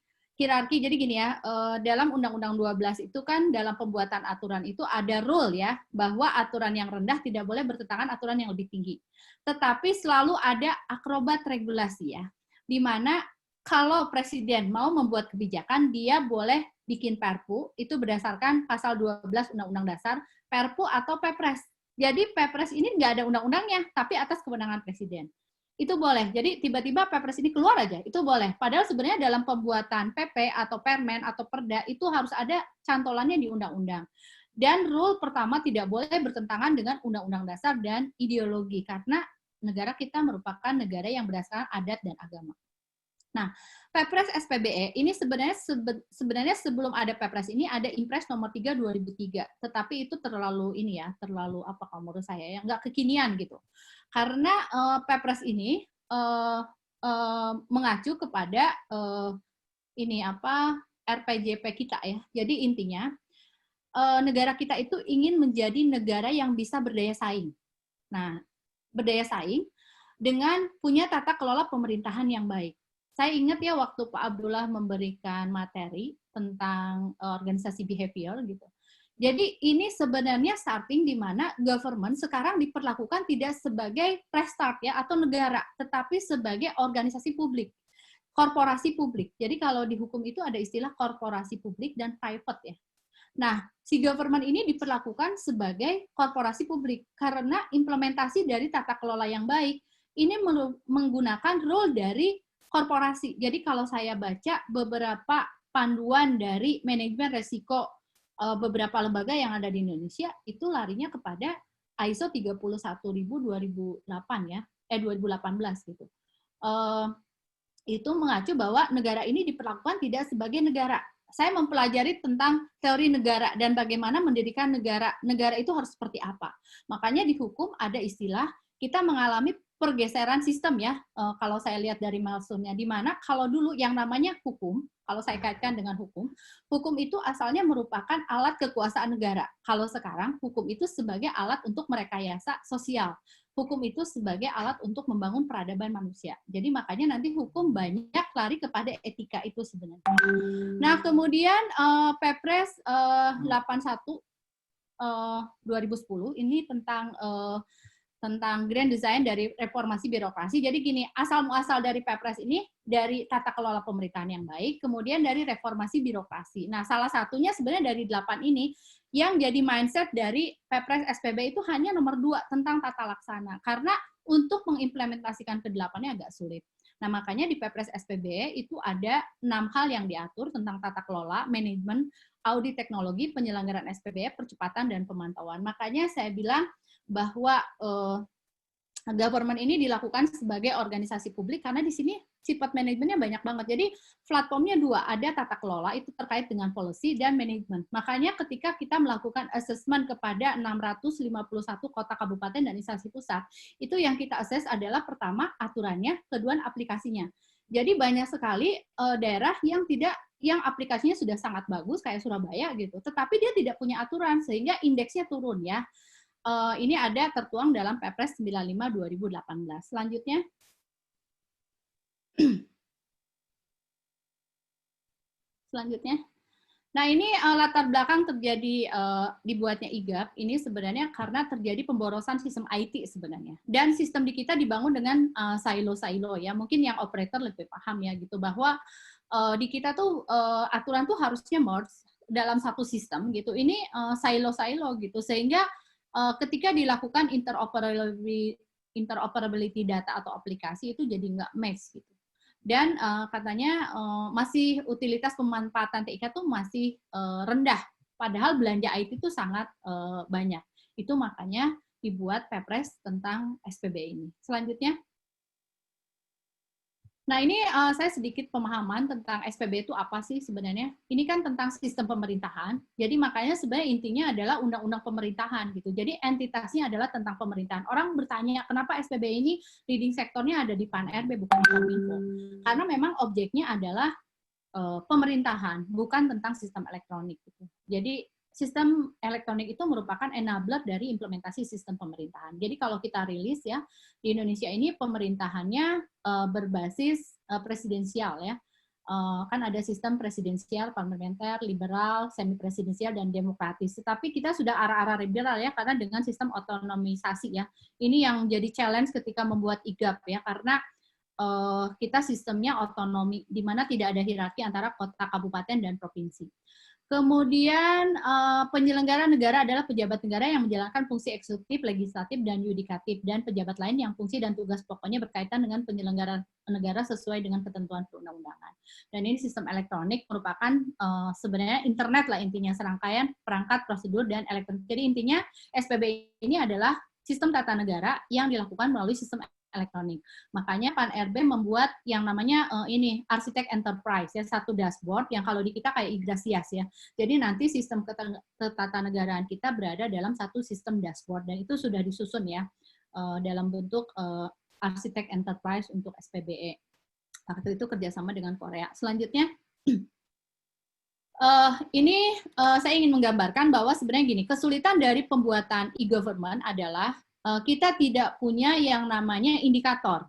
jadi gini ya, dalam Undang-Undang 12 itu kan dalam pembuatan aturan itu ada rule ya, bahwa aturan yang rendah tidak boleh bertentangan aturan yang lebih tinggi. Tetapi selalu ada akrobat regulasi ya, di mana kalau presiden mau membuat kebijakan, dia boleh bikin Perpu, itu berdasarkan pasal 12 Undang-Undang Dasar, Perpu atau Perpres. Jadi Perpres ini nggak ada undang-undangnya, tapi atas kewenangan presiden. Itu boleh. Jadi tiba-tiba Perpres ini keluar aja, itu boleh. Padahal sebenarnya dalam pembuatan PP atau Permen atau Perda itu harus ada cantolannya di undang-undang. Dan rule pertama tidak boleh bertentangan dengan undang-undang dasar dan ideologi, karena negara kita merupakan negara yang berdasarkan adat dan agama. Nah, Perpres SPBE ini sebenarnya sebelum ada Perpres ini ada Impres nomor 3 2003. Tetapi itu terlalu apa kalau menurut saya ya, nggak kekinian gitu. Karena Perpres ini mengacu kepada RPJP kita ya. Jadi intinya negara kita itu ingin menjadi negara yang bisa berdaya saing. Nah, berdaya saing dengan punya tata kelola pemerintahan yang baik. Saya ingat ya waktu Pak Abdullah memberikan materi tentang organisasi behavior gitu. Jadi ini sebenarnya starting di mana government sekarang diperlakukan tidak sebagai prestart ya atau negara, tetapi sebagai organisasi publik. korporasi publik. Jadi kalau di hukum itu ada istilah korporasi publik dan private ya. Nah, si government ini diperlakukan sebagai korporasi publik karena implementasi dari tata kelola yang baik ini menggunakan role dari korporasi. Jadi kalau saya baca beberapa panduan dari manajemen resiko beberapa lembaga yang ada di Indonesia itu larinya kepada ISO 31000/2008 ya, 2018 gitu. Itu mengacu bahwa negara ini diperlakukan tidak sebagai negara. Saya mempelajari tentang teori negara dan bagaimana mendirikan negara. Negara itu harus seperti apa. Makanya di hukum ada istilah kita mengalami pergeseran sistem ya. Kalau saya lihat dari milestone-nya, di mana kalau dulu yang namanya hukum, kalau saya kaitkan dengan hukum itu asalnya merupakan alat kekuasaan negara. Kalau sekarang hukum itu sebagai alat untuk merekayasa sosial. Hukum itu sebagai alat untuk membangun peradaban manusia. Jadi makanya nanti hukum banyak lari kepada etika itu sebenarnya. Nah, kemudian Perpres 81 2010 ini tentang grand design dari reformasi birokrasi. Jadi gini, asal muasal dari Perpres ini dari tata kelola pemerintahan yang baik, kemudian dari reformasi birokrasi. Nah, salah satunya sebenarnya dari 8 ini yang jadi mindset dari Perpres SPB itu hanya nomor 2 tentang tata laksana. Karena untuk mengimplementasikan ke-8-nya agak sulit. Nah, makanya di Perpres SPB itu ada 6 hal yang diatur tentang tata kelola, manajemen, audit teknologi, penyelenggaraan SPB, percepatan, dan pemantauan. Makanya saya bilang bahwa government ini dilakukan sebagai organisasi publik karena di sini sifat manajemennya banyak banget. Jadi platformnya 2, ada tata kelola itu terkait dengan policy dan manajemen. Makanya ketika kita melakukan assessment kepada 651 kota kabupaten dan instansi pusat, itu yang kita assess adalah pertama aturannya, kedua aplikasinya. Jadi banyak sekali daerah yang aplikasinya sudah sangat bagus kayak Surabaya gitu, tetapi dia tidak punya aturan sehingga indeksnya turun ya. Ini ada tertuang dalam Perpres 95 2018. Selanjutnya. Nah, ini latar belakang terjadi dibuatnya IGAP ini sebenarnya karena terjadi pemborosan sistem IT sebenarnya. Dan sistem di kita dibangun dengan silo-silo ya. Mungkin yang operator lebih paham ya gitu bahwa di kita tuh aturan tuh harusnya merge dalam satu sistem gitu. Ini silo-silo gitu sehingga ketika dilakukan interoperability data atau aplikasi itu jadi nggak match gitu. Dan katanya masih utilitas pemanfaatan TIK itu masih rendah, padahal belanja IT itu sangat banyak. Itu makanya dibuat Perpres tentang SPB ini. Selanjutnya. Nah, ini saya sedikit pemahaman tentang SPB itu apa sih sebenarnya. Ini kan tentang sistem pemerintahan. Jadi makanya sebenarnya intinya adalah undang-undang pemerintahan gitu. Jadi entitasnya adalah tentang pemerintahan. Orang bertanya, kenapa SPB ini leading sektornya ada di PAN-RB bukan di Kominfo? Karena memang objeknya adalah pemerintahan, bukan tentang sistem elektronik gitu. Jadi sistem elektronik itu merupakan enabler dari implementasi sistem pemerintahan. Jadi kalau kita rilis ya, di Indonesia ini pemerintahannya berbasis presidensial ya. Kan ada sistem presidensial, parlementer, liberal, semi presidensial, dan demokratis. Tetapi kita sudah arah-arah liberal ya, karena dengan sistem otonomisasi ya. Ini yang jadi challenge ketika membuat IGAP ya, karena kita sistemnya otonomi, di mana tidak ada hierarki antara kota, kabupaten, dan provinsi. Kemudian penyelenggara negara adalah pejabat negara yang menjalankan fungsi eksekutif, legislatif, dan yudikatif, dan pejabat lain yang fungsi dan tugas pokoknya berkaitan dengan penyelenggara negara sesuai dengan ketentuan perundang-undangan. Dan ini sistem elektronik merupakan sebenarnya internet lah intinya, serangkaian perangkat, prosedur, dan elektronik. Jadi intinya SPB ini adalah sistem tata negara yang dilakukan melalui sistem elektronik. Makanya PAN-RB membuat yang namanya ini arsitek enterprise ya, satu dashboard yang kalau di kita kayak Igrasias ya. Jadi nanti sistem ketatanegaraan kita berada dalam satu sistem dashboard dan itu sudah disusun ya dalam bentuk arsitek enterprise untuk SPBE. Waktu itu kerjasama dengan Korea. Selanjutnya ini saya ingin menggambarkan bahwa sebenarnya gini, kesulitan dari pembuatan e-government adalah kita tidak punya yang namanya indikator.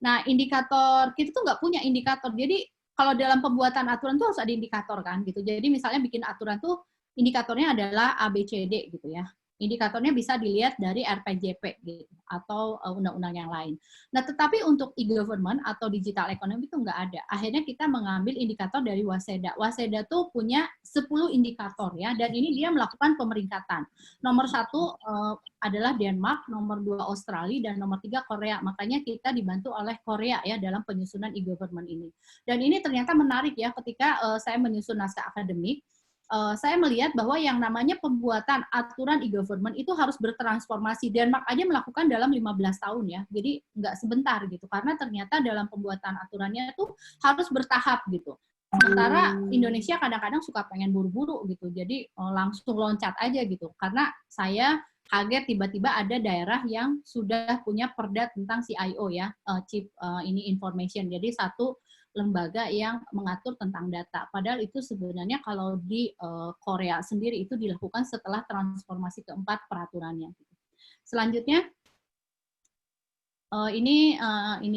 Nah, indikator, kita tuh nggak punya indikator. Jadi, kalau dalam pembuatan aturan tuh harus ada indikator kan, gitu. Jadi, misalnya bikin aturan tuh, indikatornya adalah A, B, C, D, gitu ya. Indikatornya bisa dilihat dari RPJP gitu, atau undang-undang yang lain. Nah, tetapi untuk e-government atau digital economy itu nggak ada. Akhirnya kita mengambil indikator dari Waseda. Waseda tuh punya 10 indikator ya, dan ini dia melakukan pemeringkatan. Nomor 1 adalah Denmark, nomor 2 Australia, dan nomor 3 Korea. Makanya kita dibantu oleh Korea ya dalam penyusunan e-government ini. Dan ini ternyata menarik ya, ketika saya menyusun naskah akademik, saya melihat bahwa yang namanya pembuatan aturan e-government itu harus bertransformasi. Denmark aja melakukan dalam 15 tahun ya, jadi nggak sebentar gitu, karena ternyata dalam pembuatan aturannya itu harus bertahap gitu. Sementara Indonesia kadang-kadang suka pengen buru-buru gitu, jadi langsung loncat aja gitu, karena saya kaget tiba-tiba ada daerah yang sudah punya perda tentang CIO ya, Chief ini Information, jadi satu lembaga yang mengatur tentang data. Padahal itu sebenarnya kalau di Korea sendiri itu dilakukan setelah transformasi keempat peraturannya. Selanjutnya ini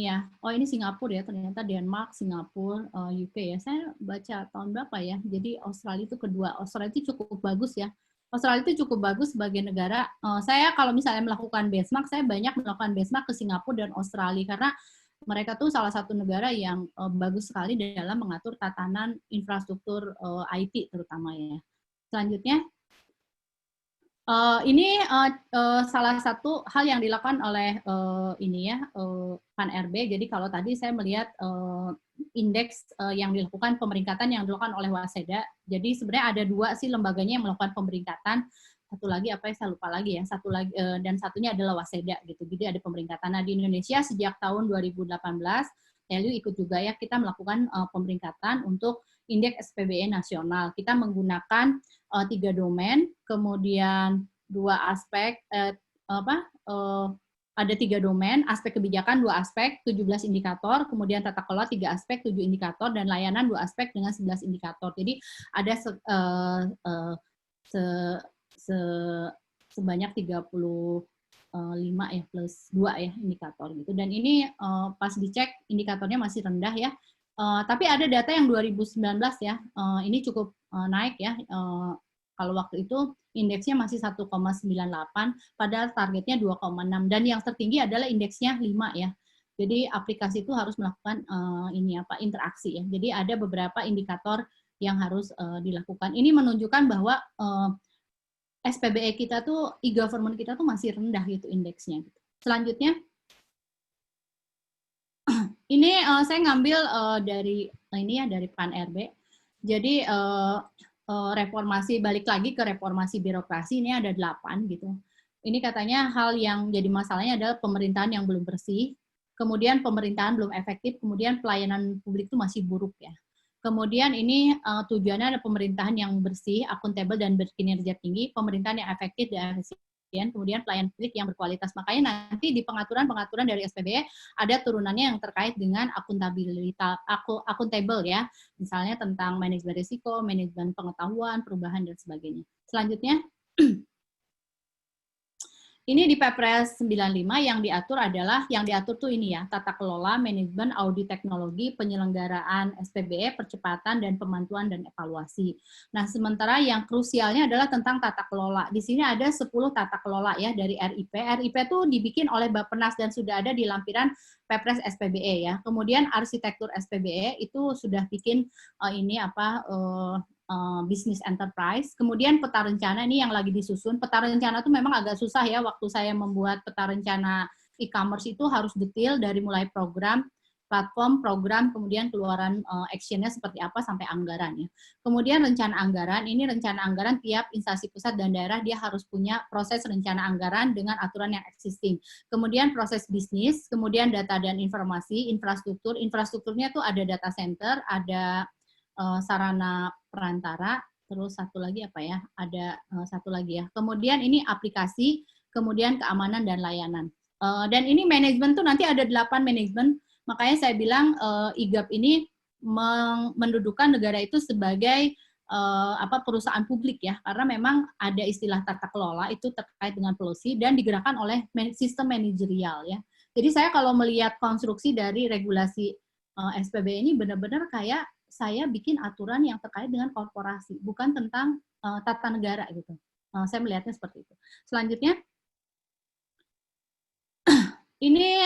ya. Oh, ini Singapura ya. Ternyata Denmark, Singapura, UK ya. Saya baca tahun berapa ya. Jadi Australia itu kedua. Australia itu cukup bagus ya. Australia itu cukup bagus sebagai negara. Saya kalau misalnya melakukan benchmark, saya banyak melakukan benchmark ke Singapura dan Australia karena mereka tuh salah satu negara yang bagus sekali dalam mengatur tatanan infrastruktur IT terutama ya. Selanjutnya, ini salah satu hal yang dilakukan oleh ini ya PAN-RB. Jadi kalau tadi saya melihat indeks yang dilakukan pemeringkatan yang dilakukan oleh Waseda. Jadi sebenarnya ada 2 sih lembaganya yang melakukan pemeringkatan. Satu lagi apa ya, saya lupa lagi ya, satu lagi dan satunya adalah Waseda gitu. Jadi ada pemeringkatan. Nah, di Indonesia sejak tahun 2018 LU ikut juga ya, kita melakukan pemeringkatan untuk indeks SPBE nasional. Kita menggunakan 3 domain, kemudian 2 aspek ada 3 domain, aspek kebijakan 2 aspek, 17 indikator, kemudian tata kelola 3 aspek, 7 indikator, dan layanan 2 aspek dengan 11 indikator. Jadi ada sebanyak 35 ya plus 2 ya indikator gitu. Dan ini pas dicek indikatornya masih rendah ya. Tapi ada data yang 2019 ya. Ini cukup naik ya. Kalau waktu itu indeksnya masih 1,98 padahal targetnya 2,6 dan yang tertinggi adalah indeksnya 5 ya. Jadi aplikasi itu harus melakukan interaksi ya. Jadi ada beberapa indikator yang harus dilakukan. Ini menunjukkan bahwa SPBE kita tuh, e-government kita tuh masih rendah gitu indeksnya. Selanjutnya, ini saya ngambil dari ini ya, dari PAN-RB. Jadi reformasi, balik lagi ke reformasi birokrasi, ini ada 8 gitu. Ini katanya hal yang jadi masalahnya adalah pemerintahan yang belum bersih, kemudian pemerintahan belum efektif, kemudian pelayanan publik itu masih buruk ya. Kemudian ini tujuannya ada pemerintahan yang bersih, akuntabel, dan berkinerja tinggi, pemerintahan yang efektif dan efisien, kemudian pelayanan publik yang berkualitas. Makanya nanti di pengaturan dari SPBE ada turunannya yang terkait dengan akuntabilitas, akuntabel ya, misalnya tentang manajemen risiko, manajemen pengetahuan, perubahan, dan sebagainya. Selanjutnya, ini di Perpres 95 yang diatur tuh ini ya, tata kelola, manajemen, audit teknologi, penyelenggaraan SPBE, percepatan dan pemantauan dan evaluasi. Nah, sementara yang krusialnya adalah tentang tata kelola. Di sini ada 10 tata kelola ya dari RIP. RIP itu dibikin oleh Bappenas dan sudah ada di lampiran Perpres SPBE ya. Kemudian arsitektur SPBE itu sudah bikin bisnis enterprise, kemudian peta rencana ini yang lagi disusun. Peta rencana itu memang agak susah ya, waktu saya membuat peta rencana e-commerce itu harus detail dari mulai program, platform, program, kemudian keluaran action-nya seperti apa sampai anggaran ya. Kemudian rencana anggaran, ini rencana anggaran tiap instansi pusat dan daerah dia harus punya proses rencana anggaran dengan aturan yang existing. Kemudian proses bisnis, kemudian data dan informasi, infrastruktur. Infrastrukturnya tuh ada data center, ada sarana perantara, terus satu lagi apa ya? Ada satu lagi ya. Kemudian ini aplikasi, kemudian keamanan dan layanan. Dan ini manajemen tuh nanti ada 8 manajemen. Makanya saya bilang IGAP ini mendudukan negara itu sebagai perusahaan publik ya, karena memang ada istilah tata kelola itu terkait dengan policy dan digerakkan oleh sistem manajerial ya. Jadi saya kalau melihat konstruksi dari regulasi SPBE ini benar-benar kayak saya bikin aturan yang terkait dengan korporasi, bukan tentang tata negara gitu. Saya melihatnya seperti itu. Selanjutnya, ini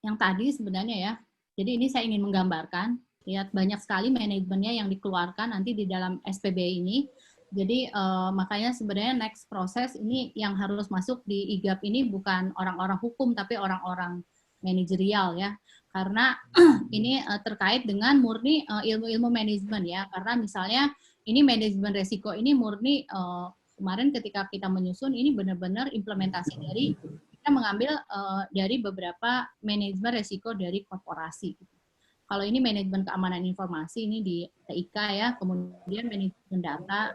yang tadi sebenarnya ya. Jadi ini saya ingin menggambarkan, lihat banyak sekali manajemennya yang dikeluarkan nanti di dalam SPB ini. Jadi makanya sebenarnya next proses ini yang harus masuk di IGAP ini bukan orang-orang hukum tapi orang-orang manajerial ya. Karena ini terkait dengan murni ilmu-ilmu manajemen ya. Karena misalnya ini manajemen resiko ini murni kemarin ketika kita menyusun ini benar-benar implementasi dari kita mengambil dari beberapa manajemen resiko dari korporasi. Kalau ini manajemen keamanan informasi ini di TIK ya, kemudian manajemen data,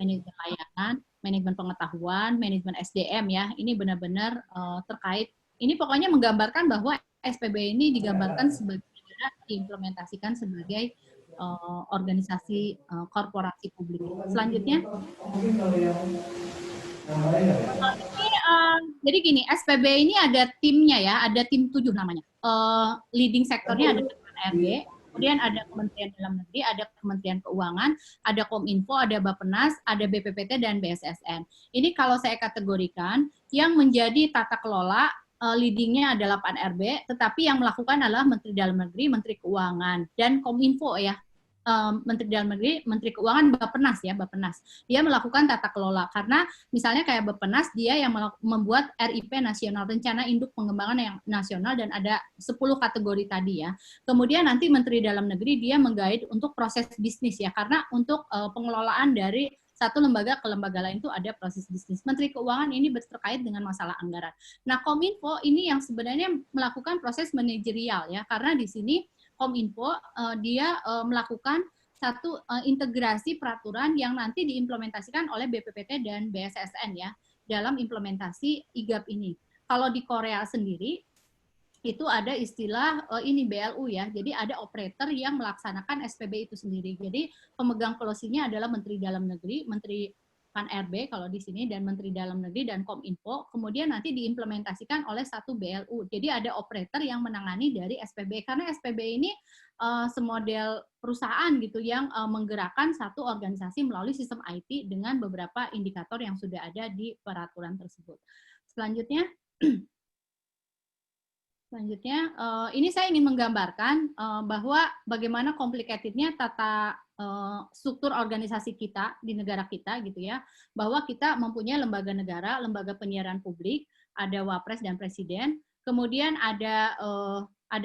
manajemen layanan, manajemen pengetahuan, manajemen SDM ya, ini benar-benar terkait. Ini pokoknya menggambarkan bahwa SPB ini digambarkan sebagai diimplementasikan sebagai organisasi korporasi publik. Selanjutnya, jadi gini, SPB ini ada timnya ya, ada tim 7 namanya. Leading sektornya ada KRG, kemudian ada Kementerian Dalam Negeri, ada Kementerian Keuangan, ada Kominfo, ada Bappenas, ada BPPT, dan BSSN. Ini kalau saya kategorikan, yang menjadi tata kelola leadingnya adalah PAN-RB, tetapi yang melakukan adalah Menteri Dalam Negeri, Menteri Keuangan, dan Kominfo ya. Menteri Dalam Negeri, Menteri Keuangan, Bappenas ya, Bappenas. Dia melakukan tata kelola karena misalnya kayak Bappenas dia yang membuat RIP nasional, rencana induk pengembangan yang nasional dan ada 10 kategori tadi ya. Kemudian nanti Menteri Dalam Negeri dia menggait untuk proses bisnis ya, karena untuk pengelolaan dari satu lembaga ke lembaga lain itu ada proses bisnis. Menteri Keuangan ini terkait dengan masalah anggaran. Nah, Kominfo ini yang sebenarnya melakukan proses manajerial ya, karena di sini Kominfo dia melakukan satu integrasi peraturan yang nanti diimplementasikan oleh BPPT dan BSSN ya dalam implementasi IGAP ini. Kalau di Korea sendiri itu ada istilah ini BLU ya. Jadi ada operator yang melaksanakan SPB itu sendiri. Jadi pemegang polisinya adalah Menteri Dalam Negeri, Menteri PAN-RB kalau di sini dan Menteri Dalam Negeri dan Kominfo, kemudian nanti diimplementasikan oleh satu BLU. Jadi ada operator yang menangani dari SPB karena SPB ini semodel perusahaan gitu yang menggerakkan satu organisasi melalui sistem IT dengan beberapa indikator yang sudah ada di peraturan tersebut. Selanjutnya ini saya ingin menggambarkan bahwa bagaimana complicatednya tata struktur organisasi kita di negara kita gitu ya, bahwa kita mempunyai lembaga negara, lembaga penyiaran publik, ada Wapres dan Presiden, kemudian ada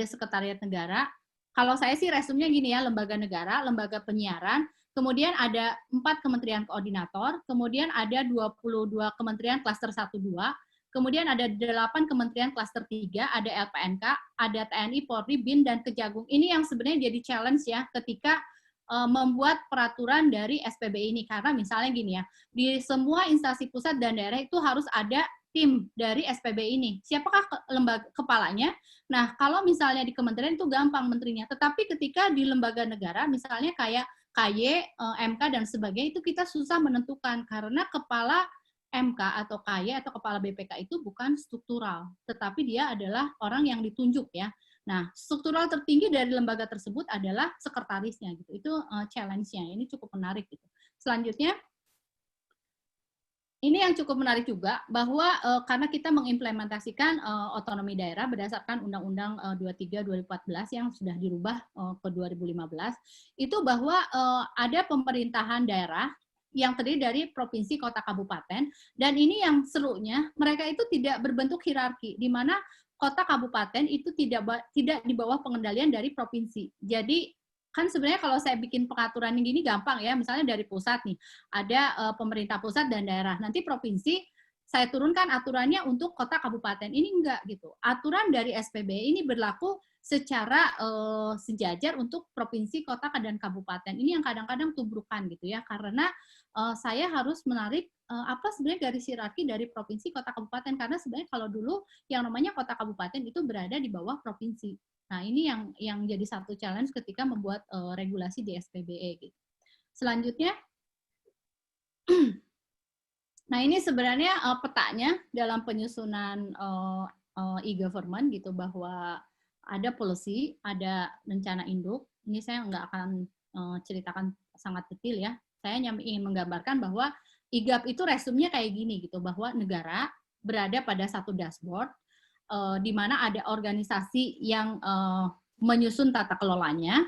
sekretariat negara. Kalau saya sih resumnya gini ya, lembaga negara, lembaga penyiaran, kemudian ada 4 kementerian koordinator, kemudian ada 22 kementerian klaster 1-2, kemudian ada 8 kementerian klaster 3, ada LPNK, ada TNI, Polri, BIN, dan Kejagung. Ini yang sebenarnya jadi challenge ya ketika membuat peraturan dari SPB ini. Karena misalnya gini ya, di semua instansi pusat dan daerah itu harus ada tim dari SPB ini. Siapakah lembaga kepalanya? Nah, kalau misalnya di kementerian itu gampang menterinya. Tetapi ketika di lembaga negara, misalnya kayak KY, MK, dan sebagainya, itu kita susah menentukan. Karena kepala MK atau KY atau kepala BPK itu bukan struktural, tetapi dia adalah orang yang ditunjuk ya. Nah, struktural tertinggi dari lembaga tersebut adalah sekretarisnya gitu. Itu challenge-nya. Ini cukup menarik gitu. Selanjutnya, ini yang cukup menarik juga bahwa karena kita mengimplementasikan otonomi daerah berdasarkan Undang-Undang 23 2014 yang sudah dirubah ke 2015, itu bahwa ada pemerintahan daerah yang terdiri dari provinsi, kota, kabupaten, dan ini yang serunya mereka itu tidak berbentuk hierarki, di mana kota kabupaten itu tidak di bawah pengendalian dari provinsi. Jadi kan sebenarnya kalau saya bikin pengaturan yang gini gampang ya, misalnya dari pusat nih, ada pemerintah pusat dan daerah, nanti provinsi saya turunkan aturannya untuk kota kabupaten, ini enggak gitu. Aturan dari SPB ini berlaku secara sejajar untuk provinsi, kota, dan kabupaten. Ini yang kadang-kadang tubrukan gitu ya, karena saya harus menarik apa sebenarnya garis hierarki dari provinsi, kota, kabupaten, karena sebenarnya kalau dulu yang namanya kota kabupaten itu berada di bawah provinsi. Nah, ini yang jadi satu challenge ketika membuat regulasi di SPBE gitu. Selanjutnya, nah ini sebenarnya petanya dalam penyusunan e-government gitu, bahwa ada policy, ada rencana induk. Ini saya nggak akan ceritakan sangat detail ya. Saya ingin menggambarkan bahwa IGAP itu resumnya kayak gini gitu, bahwa negara berada pada satu dashboard di mana ada organisasi yang menyusun tata kelolanya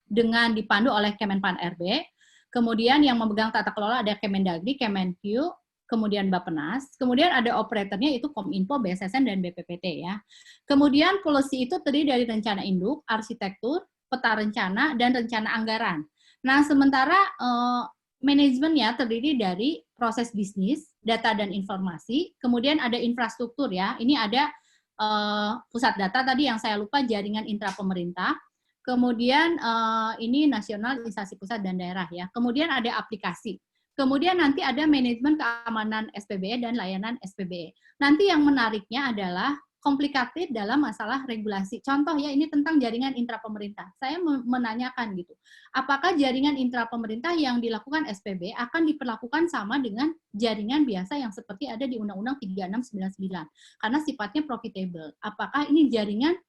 dengan dipandu oleh Kemenpan RB. Kemudian yang memegang tata kelola ada Kemendagri, Kemenkyu, kemudian Bappenas, kemudian ada operatornya itu Kominfo, BSSN, dan BPPT ya. Kemudian policy itu terdiri dari rencana induk, arsitektur, peta rencana, dan rencana anggaran. Nah, sementara manajemennya terdiri dari proses bisnis, data dan informasi, kemudian ada infrastruktur ya. Ini ada pusat data tadi yang saya lupa, jaringan intra pemerintah, kemudian ini nasional, instansi pusat dan daerah ya. Kemudian ada aplikasi. Kemudian nanti ada manajemen keamanan SPBE dan layanan SPBE. Nanti yang menariknya adalah komplikatif dalam masalah regulasi. Contoh ya, ini tentang jaringan intra pemerintah. Saya menanyakan gitu, apakah jaringan intra pemerintah yang dilakukan SPB akan diperlakukan sama dengan jaringan biasa yang seperti ada di Undang-Undang 3699? Karena sifatnya profitable. Apakah ini jaringan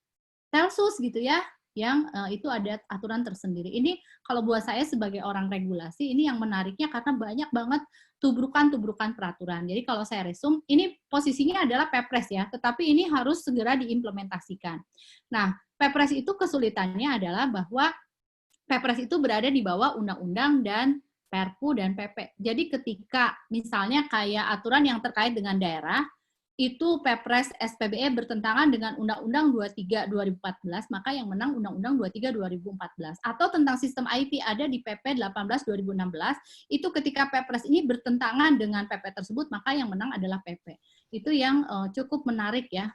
Telsus gitu ya, yang itu ada aturan tersendiri. Ini kalau buat saya sebagai orang regulasi, ini yang menariknya karena banyak banget tubrukan-tubrukan peraturan. Jadi kalau saya resum, ini posisinya adalah Pepres ya, tetapi ini harus segera diimplementasikan. Nah, Pepres itu kesulitannya adalah bahwa Pepres itu berada di bawah undang-undang dan Perpu dan PP. Jadi ketika misalnya kayak aturan yang terkait dengan daerah, itu Pepres SPBE bertentangan dengan Undang-Undang 23 2014, maka yang menang Undang-Undang 23 2014. Atau tentang sistem IT ada di PP 18 2016, itu ketika Pepres ini bertentangan dengan PP tersebut, maka yang menang adalah PP. Itu yang cukup menarik ya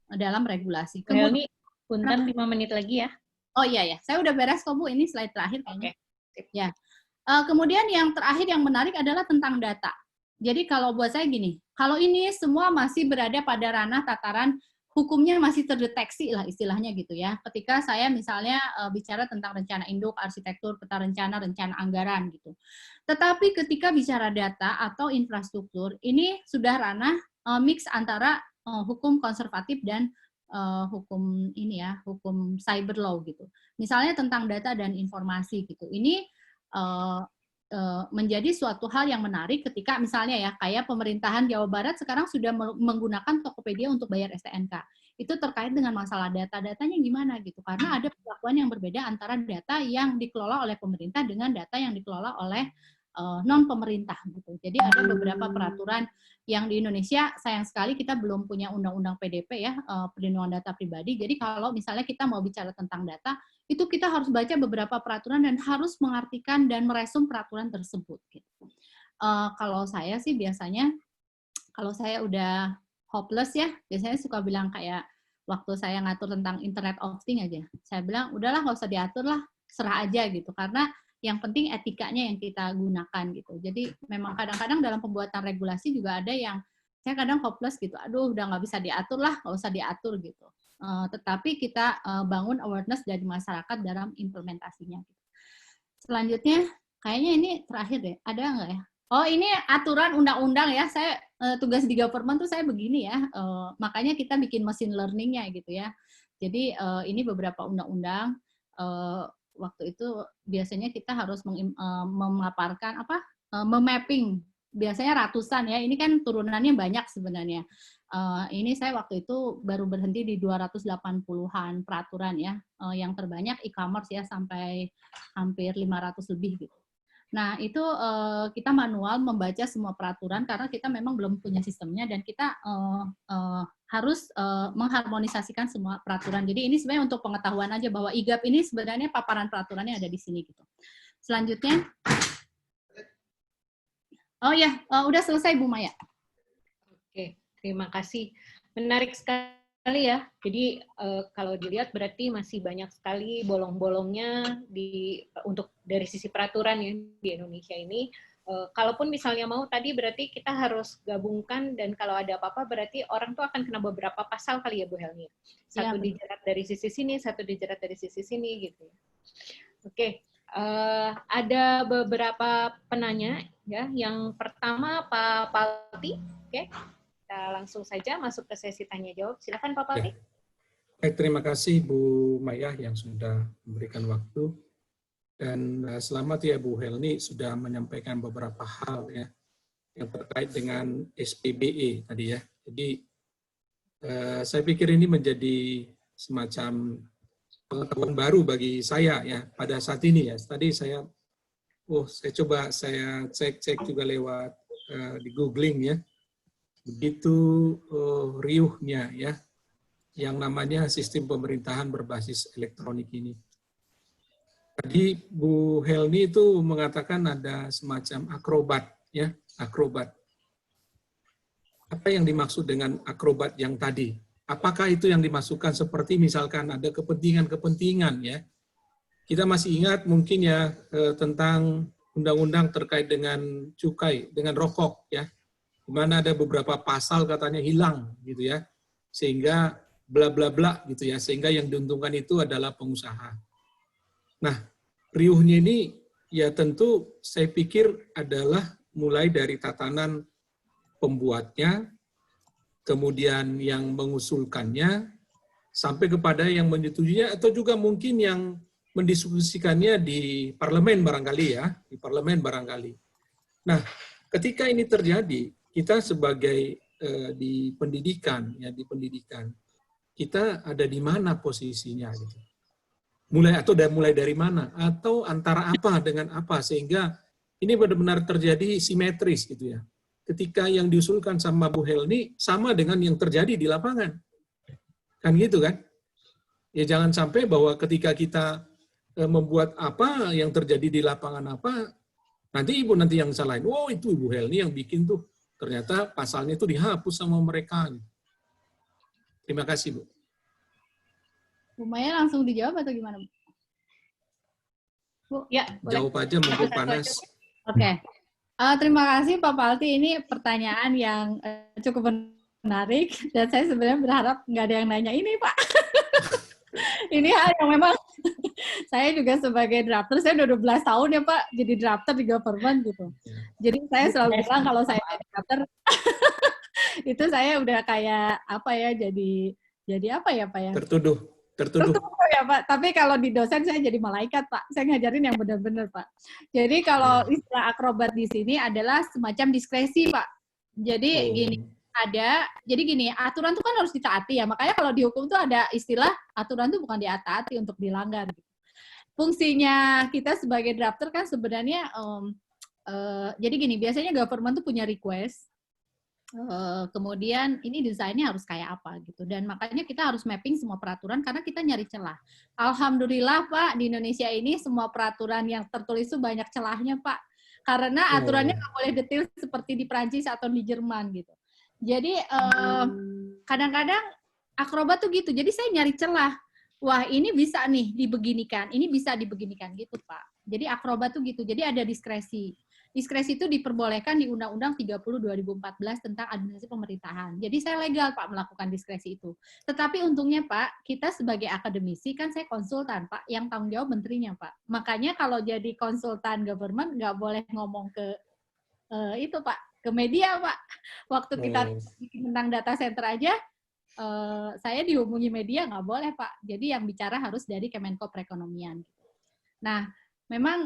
dalam regulasi. Kemudian, punten 5 menit lagi ya. Oh iya ya, saya udah beres kok Bu, ini slide terakhir kayaknya. Okay. Ya. Kemudian yang terakhir yang menarik adalah tentang data. Jadi kalau buat saya gini, kalau ini semua masih berada pada ranah tataran hukumnya masih terdeteksi lah istilahnya gitu ya. Ketika saya misalnya bicara tentang rencana induk, arsitektur, peta rencana, rencana anggaran gitu. Tetapi ketika bicara data atau infrastruktur, ini sudah ranah mix antara hukum konservatif dan hukum ini ya, hukum cyber law gitu. Misalnya tentang data dan informasi gitu. Ini menjadi suatu hal yang menarik ketika misalnya ya kayak pemerintahan Jawa Barat sekarang sudah menggunakan Tokopedia untuk bayar STNK. Itu terkait dengan masalah data-datanya gimana gitu. Karena ada perlakuan yang berbeda antara data yang dikelola oleh pemerintah dengan data yang dikelola oleh non pemerintah gitu. Jadi ada beberapa peraturan yang di Indonesia sayang sekali kita belum punya undang-undang PDP ya, perlindungan data pribadi. Jadi kalau misalnya kita mau bicara tentang data, itu kita harus baca beberapa peraturan dan harus mengartikan dan meresum peraturan tersebut. Gitu. Kalau saya sih biasanya, kalau saya udah hopeless ya, biasanya suka bilang kayak waktu saya ngatur tentang Internet of Things aja, saya bilang udahlah nggak usah diatur lah, serah aja gitu, karena yang penting etikanya yang kita gunakan gitu. Jadi memang kadang-kadang dalam pembuatan regulasi juga ada yang saya kadang hopeless gitu, aduh udah nggak bisa diatur lah, nggak usah diatur gitu. Tetapi kita bangun awareness dari masyarakat dalam implementasinya. Selanjutnya, kayaknya ini terakhir deh, ada nggak ya? Oh ini aturan undang-undang ya, saya tugas di government tuh saya begini ya, makanya kita bikin machine learning-nya gitu ya. Jadi ini beberapa undang-undang, waktu itu biasanya kita harus memaparkan memapping, biasanya ratusan ya, ini kan turunannya banyak sebenarnya. Ini saya waktu itu baru berhenti di 280-an peraturan ya, yang terbanyak e-commerce ya sampai hampir 500 lebih gitu. Nah itu kita manual membaca semua peraturan karena kita memang belum punya sistemnya dan kita harus mengharmonisasikan semua peraturan. Jadi ini sebenarnya untuk pengetahuan aja bahwa IGAP ini sebenarnya paparan peraturannya ada di sini gitu. Selanjutnya, oh ya, udah selesai Bu Maya. Oke. Terima kasih. Menarik sekali ya. Jadi kalau dilihat berarti masih banyak sekali bolong-bolongnya untuk dari sisi peraturan ya di Indonesia ini. Kalaupun misalnya mau tadi berarti kita harus gabungkan dan kalau ada apa-apa berarti orang tuh akan kena beberapa pasal kali ya Bu Helmi. Satu ya, dijerat dari sisi sini, satu dijerat dari sisi sini gitu. Oke. Ada beberapa penanya ya. Yang pertama Pak Palti, oke. Kita langsung saja masuk ke sesi tanya jawab. Silakan Pak Palti. Ya. Baik, terima kasih Bu Maya yang sudah memberikan waktu. Dan selamat ya Bu Helni sudah menyampaikan beberapa hal ya yang terkait dengan SPBE tadi ya. Jadi saya pikir ini menjadi semacam pengetahuan baru bagi saya ya pada saat ini ya. Tadi saya coba saya cek juga lewat di googling ya. Begitu riuhnya ya yang namanya sistem pemerintahan berbasis elektronik ini. Tadi Bu Helni itu mengatakan ada semacam akrobat ya, akrobat. Apa yang dimaksud dengan akrobat yang tadi? Apakah itu yang dimasukkan seperti misalkan ada kepentingan-kepentingan ya? Kita masih ingat mungkin ya tentang undang-undang terkait dengan cukai, dengan rokok ya, di mana ada beberapa pasal katanya hilang gitu ya, sehingga bla bla bla gitu ya, sehingga yang diuntungkan itu adalah pengusaha. Nah, riuhnya ini ya tentu saya pikir adalah mulai dari tatanan pembuatnya, kemudian yang mengusulkannya, sampai kepada yang menyetujuinya, atau juga mungkin yang mendiskusikannya di parlemen barangkali ya, di parlemen barangkali. Nah, ketika ini terjadi, kita sebagai di pendidikan, ya di pendidikan, kita ada di mana posisinya gitu. Mulai dari mana, atau antara apa dengan apa, sehingga ini benar-benar terjadi simetris gitu ya. Ketika yang diusulkan sama Bu Helni sama dengan yang terjadi di lapangan. Kan gitu kan? Ya jangan sampai bahwa ketika kita membuat apa, yang terjadi di lapangan apa, nanti Ibu nanti yang salahin, oh itu Ibu Helni yang bikin tuh. Ternyata pasalnya itu dihapus sama mereka. Terima kasih, Bu. Bu Maya langsung dijawab atau gimana, Bu? Bu, ya, boleh. Jawab aja, mumpung panas. Oke. Terima kasih Pak Palti. Ini pertanyaan yang cukup menarik dan saya sebenarnya berharap nggak ada yang nanya ini, Pak. Ini hal yang memang saya juga sebagai drafter, saya udah 12 tahun ya Pak jadi drafter di government gitu. Jadi saya selalu bilang kalau saya jadi drafter itu saya udah kayak apa ya, jadi apa ya Pak ya? Tertuduh ya Pak. Tapi kalau di dosen saya jadi malaikat Pak. Saya ngajarin yang benar-benar Pak. Jadi kalau istilah akrobat di sini adalah semacam diskresi Pak. Jadi gini, aturan itu kan harus ditaati ya. Makanya kalau di hukum tuh ada istilah aturan itu bukan ditaati untuk dilanggar. Fungsinya kita sebagai drafter kan sebenarnya jadi gini, biasanya government tuh punya request. Kemudian ini desainnya harus kayak apa gitu, dan makanya kita harus mapping semua peraturan karena kita nyari celah. Alhamdulillah Pak, di Indonesia ini semua peraturan yang tertulis itu banyak celahnya Pak, karena aturannya nggak boleh detail seperti di Prancis atau di Jerman gitu. Jadi kadang-kadang akrobat tuh gitu, jadi saya nyari celah. Wah ini bisa nih dibeginikan, ini bisa dibeginikan gitu Pak. Jadi akrobat tuh gitu, jadi ada diskresi. Diskresi itu diperbolehkan di Undang-Undang 30 2014 tentang administrasi pemerintahan. Jadi saya legal Pak melakukan diskresi itu. Tetapi untungnya Pak, kita sebagai akademisi kan saya konsultan Pak, yang tanggung jawab menterinya Pak. Makanya kalau jadi konsultan government nggak boleh ngomong ke itu Pak, ke media Pak. Waktu kita bikin tentang data center aja, saya dihubungi media nggak boleh Pak. Jadi yang bicara harus dari Kemenko Perekonomian. Nah, memang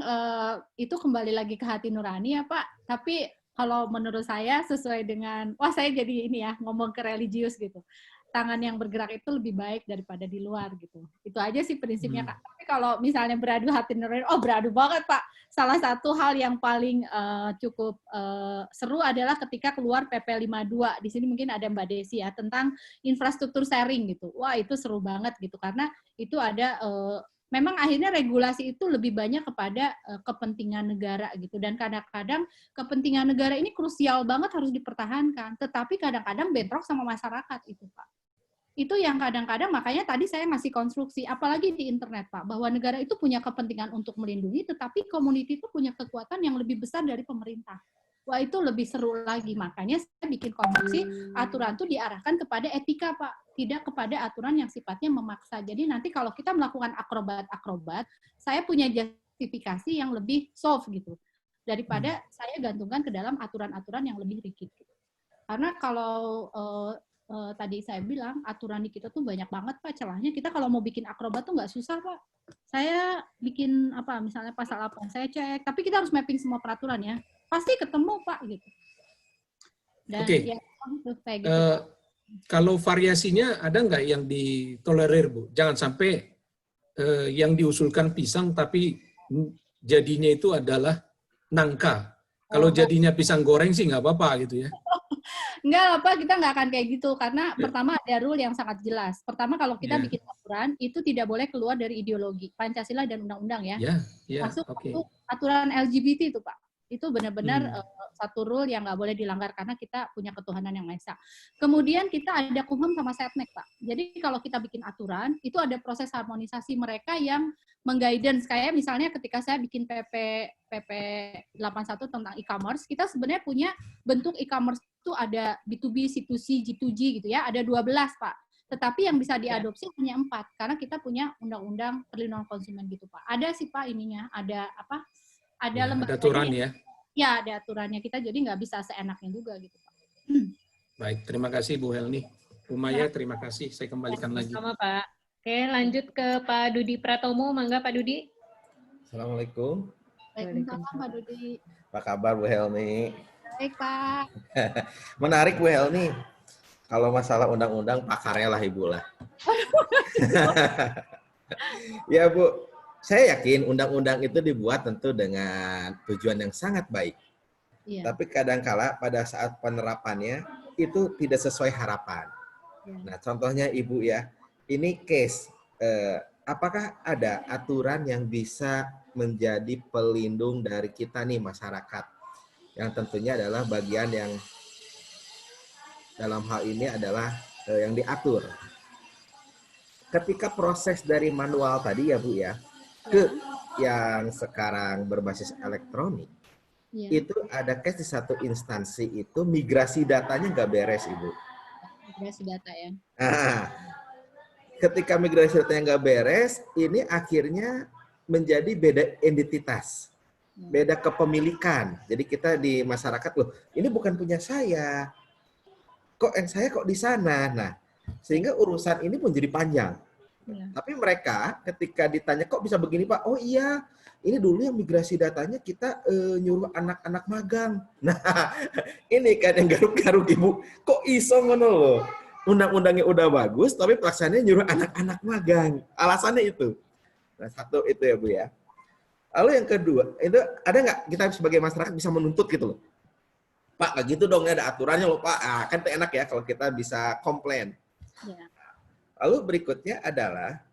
itu kembali lagi ke hati nurani ya Pak, tapi kalau menurut saya sesuai dengan, saya jadi ini ya, ngomong ke religius gitu. Tangan yang bergerak itu lebih baik daripada di luar gitu. Itu aja sih prinsipnya Kak. Tapi kalau misalnya beradu hati nurani, beradu banget Pak. Salah satu hal yang paling cukup seru adalah ketika keluar PP 52. Di sini mungkin ada Mbak Desi ya, tentang infrastruktur sharing gitu. Wah itu seru banget gitu, karena itu ada memang akhirnya regulasi itu lebih banyak kepada kepentingan negara gitu, dan kadang-kadang kepentingan negara ini krusial banget harus dipertahankan, tetapi kadang-kadang bentrok sama masyarakat itu Pak. Itu yang kadang-kadang makanya tadi saya ngasih konstruksi, apalagi di internet Pak, bahwa negara itu punya kepentingan untuk melindungi, tetapi community itu punya kekuatan yang lebih besar dari pemerintah. Wah itu lebih seru lagi, makanya saya bikin konstruksi aturan itu diarahkan kepada etika Pak, tidak kepada aturan yang sifatnya memaksa. Jadi nanti kalau kita melakukan akrobat, saya punya justifikasi yang lebih soft gitu, daripada saya gantungkan ke dalam aturan-aturan yang lebih rigid. Gitu. Karena kalau tadi saya bilang aturan di kita tuh banyak banget Pak celahnya. Kita kalau mau bikin akrobat tuh nggak susah Pak. Saya bikin misalnya pasal apa, saya cek, tapi kita harus mapping semua peraturan ya. Pasti ketemu Pak gitu. Dan Oke. ya gitu, kayak gitu. Kalau variasinya ada nggak yang ditolerir, Bu? Jangan sampai yang diusulkan pisang tapi jadinya itu adalah nangka. Kalau jadinya pisang goreng sih nggak apa-apa gitu ya. Enggak apa, kita nggak akan kayak gitu. Karena pertama ada rule yang sangat jelas. Pertama kalau kita Ya. bikin aturan, itu tidak boleh keluar dari ideologi Pancasila dan undang-undang ya. Ya, Masuk oke. aturan LGBT itu Pak. Itu benar-benar Hmm. satu rule yang nggak boleh dilanggar karena kita punya ketuhanan yang Maha Esa. Kemudian kita ada Kumham sama Setnek Pak. Jadi kalau kita bikin aturan, itu ada proses harmonisasi mereka yang mengguidance. Kayak misalnya ketika saya bikin PP 81 tentang e-commerce, kita sebenarnya punya bentuk e-commerce itu ada B2B, C2C, G2G gitu ya, ada 12 Pak. Tetapi yang bisa diadopsi hanya 4 karena kita punya undang-undang perlindungan konsumen gitu Pak. Ada sih Pak ininya, ada apa? Ada Ya, lembaga. ada aturan ya. Ya, ada aturannya kita jadi nggak bisa seenaknya juga gitu Pak. Baik, terima kasih Bu Helni. Bu Maya, terima kasih. Saya kembalikan lagi. Sama Pak. Oke, lanjut ke Pak Dudi Pratomo. Mangga Pak Dudi. Assalamualaikum. Waalaikumsalam Pak Dudi. Apa kabar Bu Helmi? Baik Pak. Menarik Bu Helmi. Kalau masalah undang-undang pakarnya lah Ibu lah. Ya Bu, saya yakin undang-undang itu dibuat tentu dengan tujuan yang sangat baik. Iya. Tapi kadangkala pada saat penerapannya itu tidak sesuai harapan. Ya. Nah contohnya Ibu ya, ini case, apakah ada aturan yang bisa menjadi pelindung dari kita nih masyarakat? Yang tentunya adalah bagian yang dalam hal ini adalah yang diatur. Ketika proses dari manual tadi ya Bu ya, ke yang sekarang berbasis elektronik, Iya. itu ada case di satu instansi itu migrasi datanya nggak beres Ibu. Migrasi data ya. Nah, ketika migrasi datanya nggak beres, ini akhirnya menjadi beda identitas, beda kepemilikan. Jadi kita di masyarakat, loh ini bukan punya saya, kok yang saya kok di sana. Nah, sehingga urusan ini pun jadi panjang. Ya. Tapi mereka ketika ditanya, kok bisa begini Pak? Oh iya, ini dulu yang migrasi datanya kita nyuruh anak-anak magang. Nah, ini kan yang garuk-garuk Ibu. Kok iso ngono loh? Undang-undangnya udah bagus, tapi pelaksanaannya nyuruh anak-anak magang. Alasannya itu. Nah, satu itu ya Bu ya. Lalu yang kedua, itu ada nggak kita sebagai masyarakat bisa menuntut gitu loh? Pak, nggak gitu dong, ada aturannya loh Pak. Ah, kan itu enak ya kalau kita bisa komplain. Ya. Lalu berikutnya adalah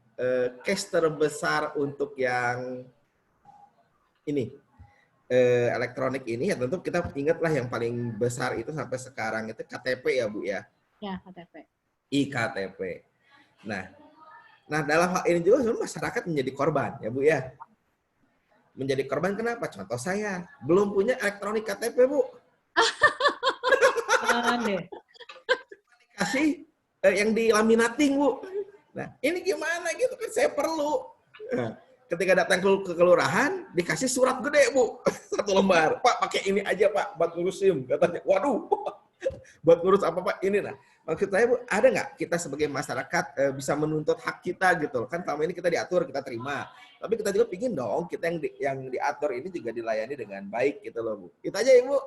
case terbesar untuk yang ini elektronik ini ya tentu kita ingatlah yang paling besar itu sampai sekarang itu KTP ya Bu ya. Ya, KTP. IKTP. Nah dalam hal ini juga sebenarnya masyarakat menjadi korban ya Bu ya. Menjadi korban kenapa? Contoh saya belum punya elektronik KTP Bu. Kasih yang dilaminating Bu. Nah ini gimana gitu kan saya perlu. Nah, ketika datang ke kelurahan dikasih surat gede Bu, 1 lembar. Pak pakai ini aja Pak buat ngurus SIM. Katanya waduh buat ngurus apa Pak ini. Nah maksud saya Bu, ada nggak kita sebagai masyarakat bisa menuntut hak kita gitu loh. Kan selama ini kita diatur, kita terima. Tapi kita juga pingin dong kita yang diatur ini juga dilayani dengan baik gitu loh Bu. Itu aja ya Bu.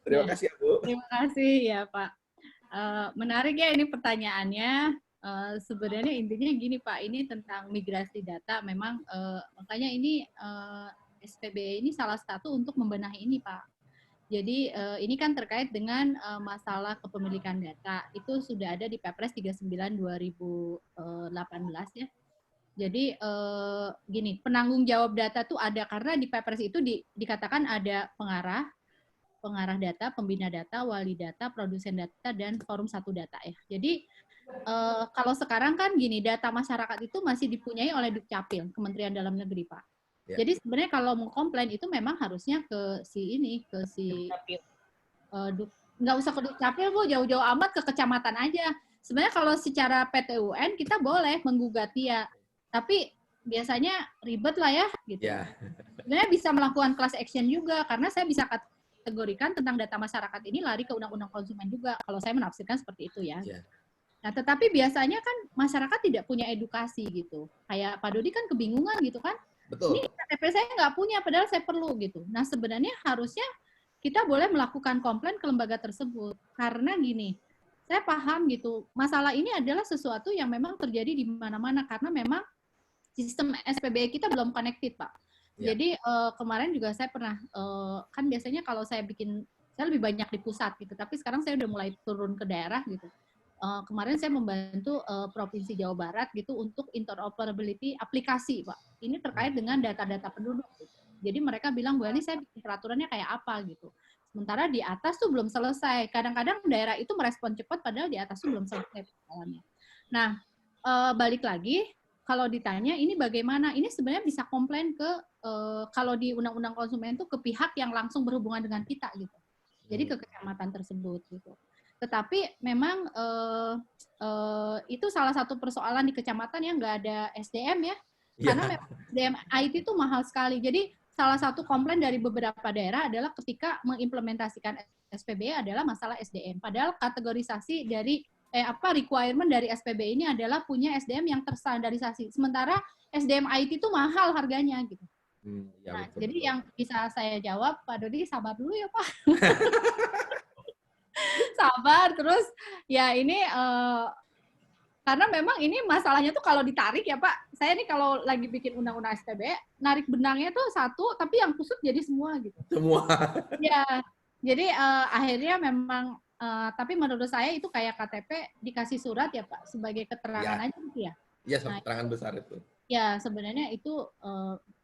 Terima kasih ya Bu. Terima kasih ya Pak. Menarik ya ini pertanyaannya. Sebenarnya intinya gini Pak, ini tentang migrasi data. Memang makanya ini SPB ini salah satu untuk membenahi ini Pak. Jadi ini kan terkait dengan masalah kepemilikan data. Itu sudah ada di Perpres 39 2018 ya. Jadi gini, penanggung jawab data tuh ada karena di Perpres itu dikatakan ada pengarah data, pembina data, wali data, produsen data, dan forum satu data ya. Jadi kalau sekarang kan gini, data masyarakat itu masih dipunyai oleh Dukcapil, Kementerian Dalam Negeri Pak. Ya. Jadi sebenarnya kalau mau komplain itu memang harusnya ke nggak usah ke Dukcapil Bu, jauh-jauh amat ke kecamatan aja. Sebenarnya kalau secara PTUN kita boleh menggugat dia, tapi biasanya ribet lah ya gitu. Yeah. Sebenarnya bisa melakukan class action juga karena saya bisa kategorikan tentang data masyarakat ini lari ke undang-undang konsumen juga kalau saya menafsirkan seperti itu ya. Yeah. Nah, tetapi biasanya kan masyarakat tidak punya edukasi gitu. Kayak Pak Dodi kan kebingungan gitu kan. Betul. Ini KTP saya nggak punya, padahal saya perlu gitu. Nah, sebenarnya harusnya kita boleh melakukan komplain ke lembaga tersebut. Karena gini, saya paham gitu, masalah ini adalah sesuatu yang memang terjadi di mana-mana karena memang sistem SPBE kita belum connected, Pak. Ya. Jadi kemarin juga saya pernah, kan biasanya kalau saya lebih banyak di pusat gitu, tapi sekarang saya udah mulai turun ke daerah gitu. Kemarin saya membantu Provinsi Jawa Barat gitu untuk interoperability aplikasi, Pak. Ini terkait dengan data-data penduduk. Gitu. Jadi mereka bilang, Bu Ani, saya bikin peraturannya kayak apa gitu. Sementara di atas tuh belum selesai. Kadang-kadang daerah itu merespon cepat, padahal di atas tuh belum selesai persoalannya. Nah, balik lagi, kalau ditanya ini bagaimana, ini sebenarnya bisa komplain ke, kalau di Undang-Undang Konsumen itu ke pihak yang langsung berhubungan dengan kita gitu. Jadi ke kecamatan tersebut gitu. Tetapi memang itu salah satu persoalan di kecamatan yang nggak ada SDM ya. Karena memang SDM IT itu mahal sekali. Jadi salah satu komplain dari beberapa daerah adalah ketika mengimplementasikan SPBE adalah masalah SDM. Padahal kategorisasi dari requirement dari SPBE ini adalah punya SDM yang terstandarisasi. Sementara SDM IT itu mahal harganya gitu. Ya, Nah, betul, jadi betul. yang bisa saya jawab, Pak Dodi sabar dulu ya Pak. Sabar, terus ya ini karena memang ini masalahnya tuh kalau ditarik ya Pak, saya nih kalau lagi bikin undang-undang SPBE, narik benangnya tuh satu, tapi yang kusut jadi semua gitu. Semua. Ya, jadi akhirnya memang, tapi menurut saya itu kayak KTP dikasih surat ya Pak, sebagai keterangan aja gitu ya. Iya, keterangan besar itu. Ya, sebenarnya itu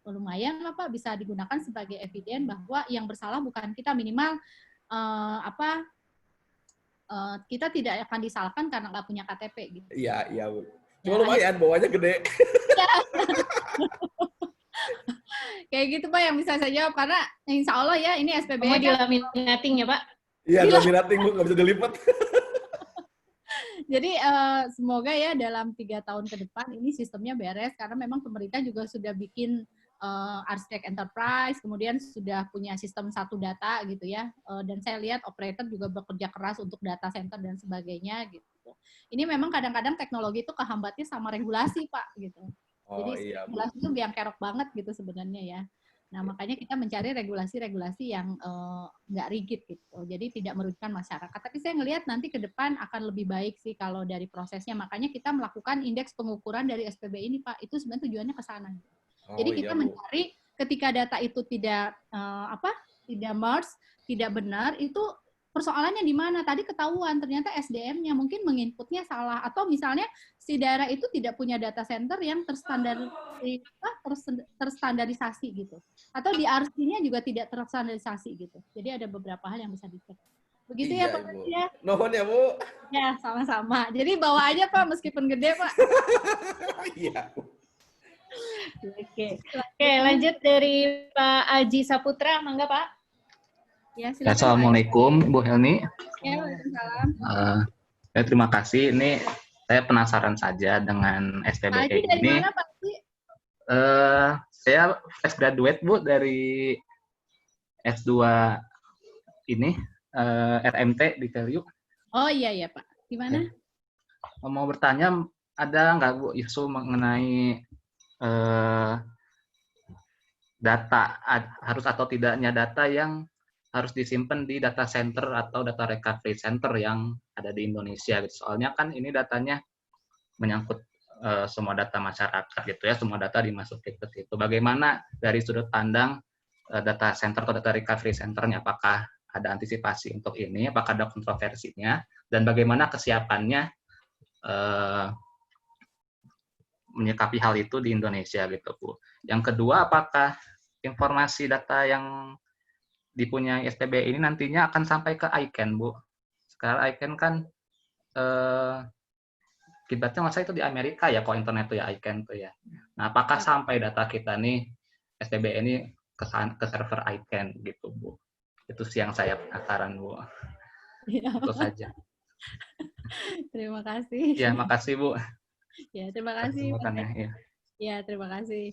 lumayan lah Pak, bisa digunakan sebagai eviden bahwa yang bersalah bukan kita, minimal kita tidak akan disalahkan karena nggak punya KTP gitu. Iya, iya Bu. Ya, Cuma lumayan, bawahnya gede. Kayak gitu Pak yang bisa saya jawab, karena insya Allah ya ini SPBE Mau kan. dilaminating ya Pak? Iya, laminating Bu, nggak bisa dilipat. Jadi semoga ya dalam 3 tahun ke depan ini sistemnya beres, karena memang pemerintah juga sudah bikin arsitek enterprise, kemudian sudah punya sistem satu data gitu ya, dan saya lihat operator juga bekerja keras untuk data center dan sebagainya gitu. Ini memang kadang-kadang teknologi itu kehambatnya sama regulasi Pak gitu. Jadi Iya, Bu. regulasi itu biang kerok banget gitu sebenarnya ya. Nah makanya kita mencari regulasi-regulasi yang nggak rigid gitu, jadi tidak merugikan masyarakat. Tapi saya ngelihat nanti ke depan akan lebih baik sih kalau dari prosesnya. Makanya kita melakukan indeks pengukuran dari SPB ini Pak, itu sebenarnya tujuannya ke sana. Jadi kita mencari ketika data itu tidak tidak merge, tidak benar, itu persoalannya di mana? Tadi ketahuan ternyata SDM-nya mungkin menginputnya salah, atau misalnya si daerah itu tidak punya data center yang terstandarisasi gitu, atau di RC-nya juga tidak terstandarisasi gitu. Jadi ada beberapa hal yang bisa dicek. Begitu ya Pak ya. Nuhun ya Bu. Ya sama-sama. Jadi bawa aja Pak meskipun gede Pak. Iya. Oke, lanjut dari Pak Aji Saputra, mangga Pak. Ya, silakan, Assalamualaikum Bu Helmi. Ya, waalaikumsalam. Terima kasih. Ini saya penasaran saja dengan SPBE Pak Aji dari ini. mana Pak Aji? Saya fresh graduate Bu dari S2 ini RMT di Value. Oh iya ya Pak. Gimana? Mau bertanya, ada nggak Bu isu mengenai data, harus atau tidaknya data yang harus disimpan di data center atau data recovery center yang ada di Indonesia gitu. Soalnya kan ini datanya menyangkut semua data masyarakat gitu ya, semua data dimasukin ke situ. Bagaimana dari sudut pandang data center atau data recovery centernya, apakah ada antisipasi untuk ini, apakah ada kontroversinya, dan bagaimana kesiapannya menyikapi hal itu di Indonesia gitu Bu. Yang kedua, apakah informasi data yang dipunyai SPBE ini nantinya akan sampai ke ICANN Bu? Sekarang ICANN kan kibatnya masa itu di Amerika ya, kalau internet tuh ya ICANN tuh ya. Nah, apakah sampai data kita nih SPBE ini ke server ICANN gitu Bu? Itu sih yang saya penasaran Bu. Ya. Itu saja. Terima kasih. Ya, makasih Bu. Ya, terima kasih. Ya. Ya, terima kasih.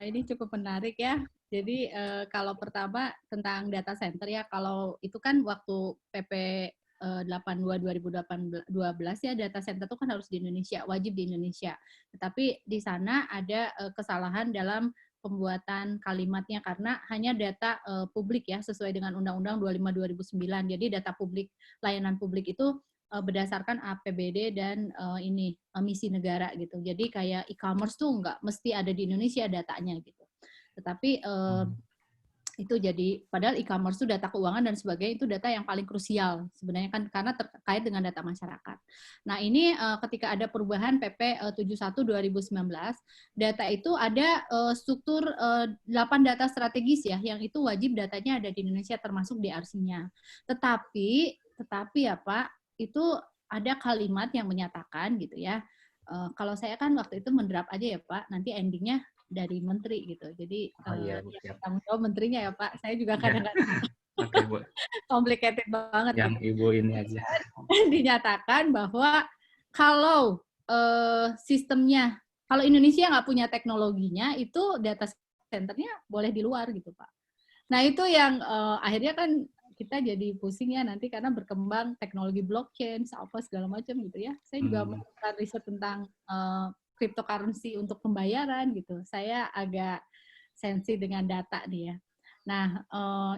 Ini cukup menarik ya. Jadi kalau pertama tentang data center ya, kalau itu kan waktu PP 82/2012 ya, data center itu kan harus di Indonesia, wajib di Indonesia. Tetapi di sana ada kesalahan dalam pembuatan kalimatnya karena hanya data publik ya sesuai dengan Undang-Undang 25/2009. Jadi data publik, layanan publik itu berdasarkan APBD dan misi negara gitu. Jadi kayak e-commerce tuh nggak mesti ada di Indonesia datanya gitu. Tetapi itu jadi padahal e-commerce itu data keuangan dan sebagainya itu data yang paling krusial sebenarnya kan karena terkait dengan data masyarakat. Nah, ini ketika ada perubahan PP 71 2019, data itu ada struktur 8 data strategis ya yang itu wajib datanya ada di Indonesia termasuk DRC-nya. Tetapi ya Pak, itu ada kalimat yang menyatakan gitu ya. Kalau saya kan waktu itu mendrap aja ya Pak, nanti endingnya dari menteri gitu. Jadi tanggung jawab menterinya ya Pak. Saya juga kadang-kadang Oke, Bu. complicated banget. Yang gitu. Ibu ini aja. Dinyatakan bahwa kalau sistemnya, kalau Indonesia nggak punya teknologinya, itu data centernya boleh di luar gitu Pak. Nah itu yang akhirnya kan kita jadi pusing ya nanti karena berkembang teknologi blockchain, apa segala macam gitu ya. Saya juga melakukan riset tentang cryptocurrency untuk pembayaran gitu. Saya agak sensi dengan data nih ya. Nah,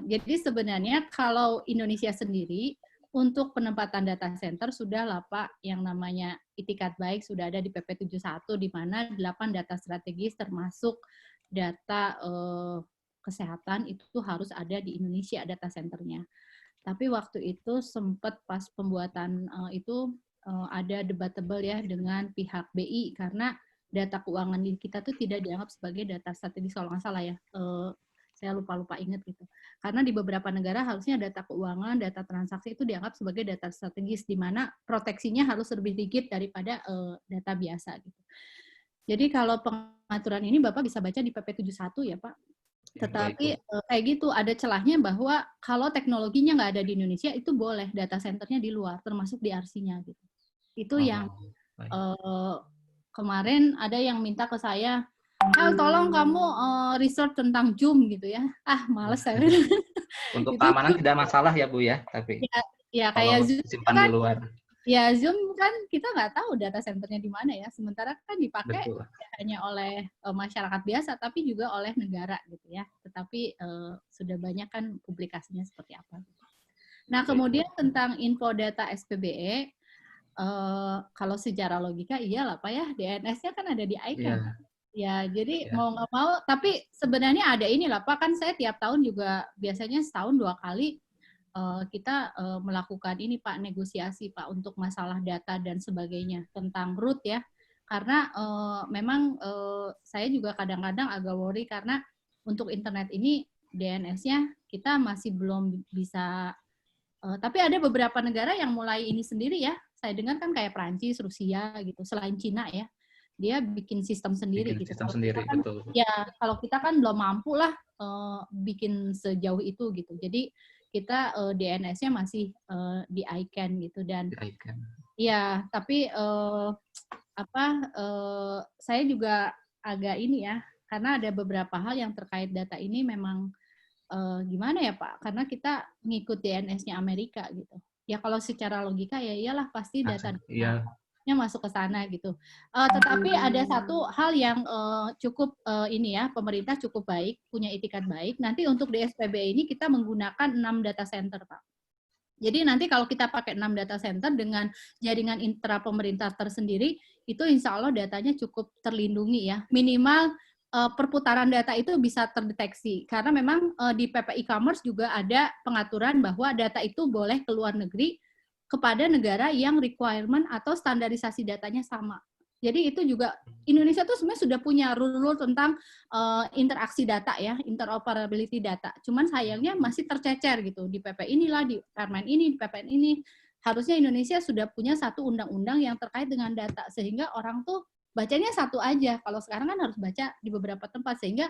jadi sebenarnya kalau Indonesia sendiri untuk penempatan data center sudah lah Pak yang namanya itikat baik sudah ada di PP 71 di mana 8 data strategis termasuk data kesehatan itu harus ada di Indonesia data centernya. Tapi waktu itu sempat pas pembuatan itu ada debatable ya dengan pihak BI karena data keuangan di kita tuh tidak dianggap sebagai data strategis kalau nggak salah ya. Saya lupa ingat gitu. Karena di beberapa negara harusnya data keuangan, data transaksi itu dianggap sebagai data strategis di mana proteksinya harus lebih dikit daripada data biasa gitu. Jadi kalau pengaturan ini Bapak bisa baca di PP 71 ya Pak. Tetapi kayak gitu ada celahnya bahwa kalau teknologinya nggak ada di Indonesia itu boleh data centernya di luar termasuk di RC-nya gitu. Itu yang kemarin ada yang minta ke saya, tolong kamu research tentang Zoom gitu ya. Males saya. Untuk keamanan tidak masalah ya Bu ya, tapi ya kayak Zoom simpan kan, di luar. Ya Zoom kan kita nggak tahu data centernya di mana ya. Sementara kan dipakai hanya oleh masyarakat biasa, tapi juga oleh negara gitu ya. Tetapi sudah banyak kan publikasinya seperti apa. Nah kemudian tentang info data SPBE, kalau secara logika iyalah Pak ya, DNS-nya kan ada di ICANN. Ya, jadi mau nggak mau, tapi sebenarnya ada inilah Pak, kan saya tiap tahun juga biasanya setahun 2 kali kita melakukan ini Pak, negosiasi Pak untuk masalah data dan sebagainya tentang root ya. Karena memang saya juga kadang-kadang agak worry karena untuk internet ini DNS-nya kita masih belum bisa, tapi ada beberapa negara yang mulai ini sendiri ya. Saya dengar kan kayak Prancis, Rusia gitu, selain Cina ya. Dia bikin sistem sendiri gitu. Sistem sendiri, kan, betul. Ya, kalau kita kan belum mampu lah bikin sejauh itu gitu. Jadi kita DNS-nya masih di ICANN gitu dan ya, tapi saya juga agak ini ya, karena ada beberapa hal yang terkait data ini memang gimana ya Pak? Karena kita ngikut DNS-nya Amerika gitu. Ya kalau secara logika ya iyalah pasti data-datanya masuk ke sana gitu. Tetapi ada satu hal yang cukup ini ya, pemerintah cukup baik, punya itikat baik. Nanti untuk di SPB ini kita menggunakan 6 data center Pak. Jadi nanti kalau kita pakai 6 data center dengan jaringan intra pemerintah tersendiri, itu insya Allah datanya cukup terlindungi ya. Minimal perputaran data itu bisa terdeteksi. Karena memang di PP e-commerce juga ada pengaturan bahwa data itu boleh ke luar negeri kepada negara yang requirement atau standarisasi datanya sama. Jadi itu juga Indonesia tuh sebenarnya sudah punya rule tentang interaksi data ya, interoperability data. Cuman sayangnya masih tercecer gitu di PP inilah, di Permen ini, di PPN ini. Harusnya Indonesia sudah punya satu undang-undang yang terkait dengan data sehingga orang tuh bacanya satu aja. Kalau sekarang kan harus baca di beberapa tempat sehingga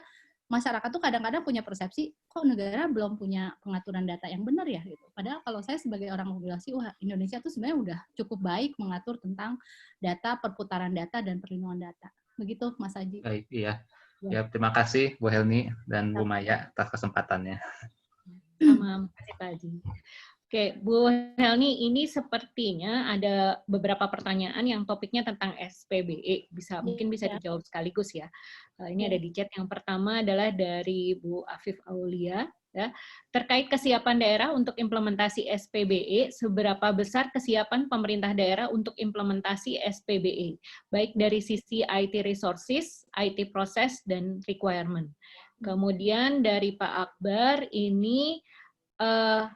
masyarakat tuh kadang-kadang punya persepsi kok negara belum punya pengaturan data yang benar ya gitu. Padahal kalau saya sebagai orang regulasi, wah Indonesia tuh sebenarnya udah cukup baik mengatur tentang data, perputaran data dan perlindungan data. Begitu Mas Haji. Baik, iya. Ya, terima kasih Bu Helmi dan Bu Maya atas kesempatannya. Sama, terima kasih Pak Haji. Oke, Bu Helni, ini sepertinya ada beberapa pertanyaan yang topiknya tentang SPBE. Mungkin bisa dijawab sekaligus ya. Ini ada di chat. Yang pertama adalah dari Bu Afif Aulia. Ya, terkait kesiapan daerah untuk implementasi SPBE, seberapa besar kesiapan pemerintah daerah untuk implementasi SPBE, baik dari sisi IT resources, IT proses, dan requirement. Kemudian dari Pak Akbar, ini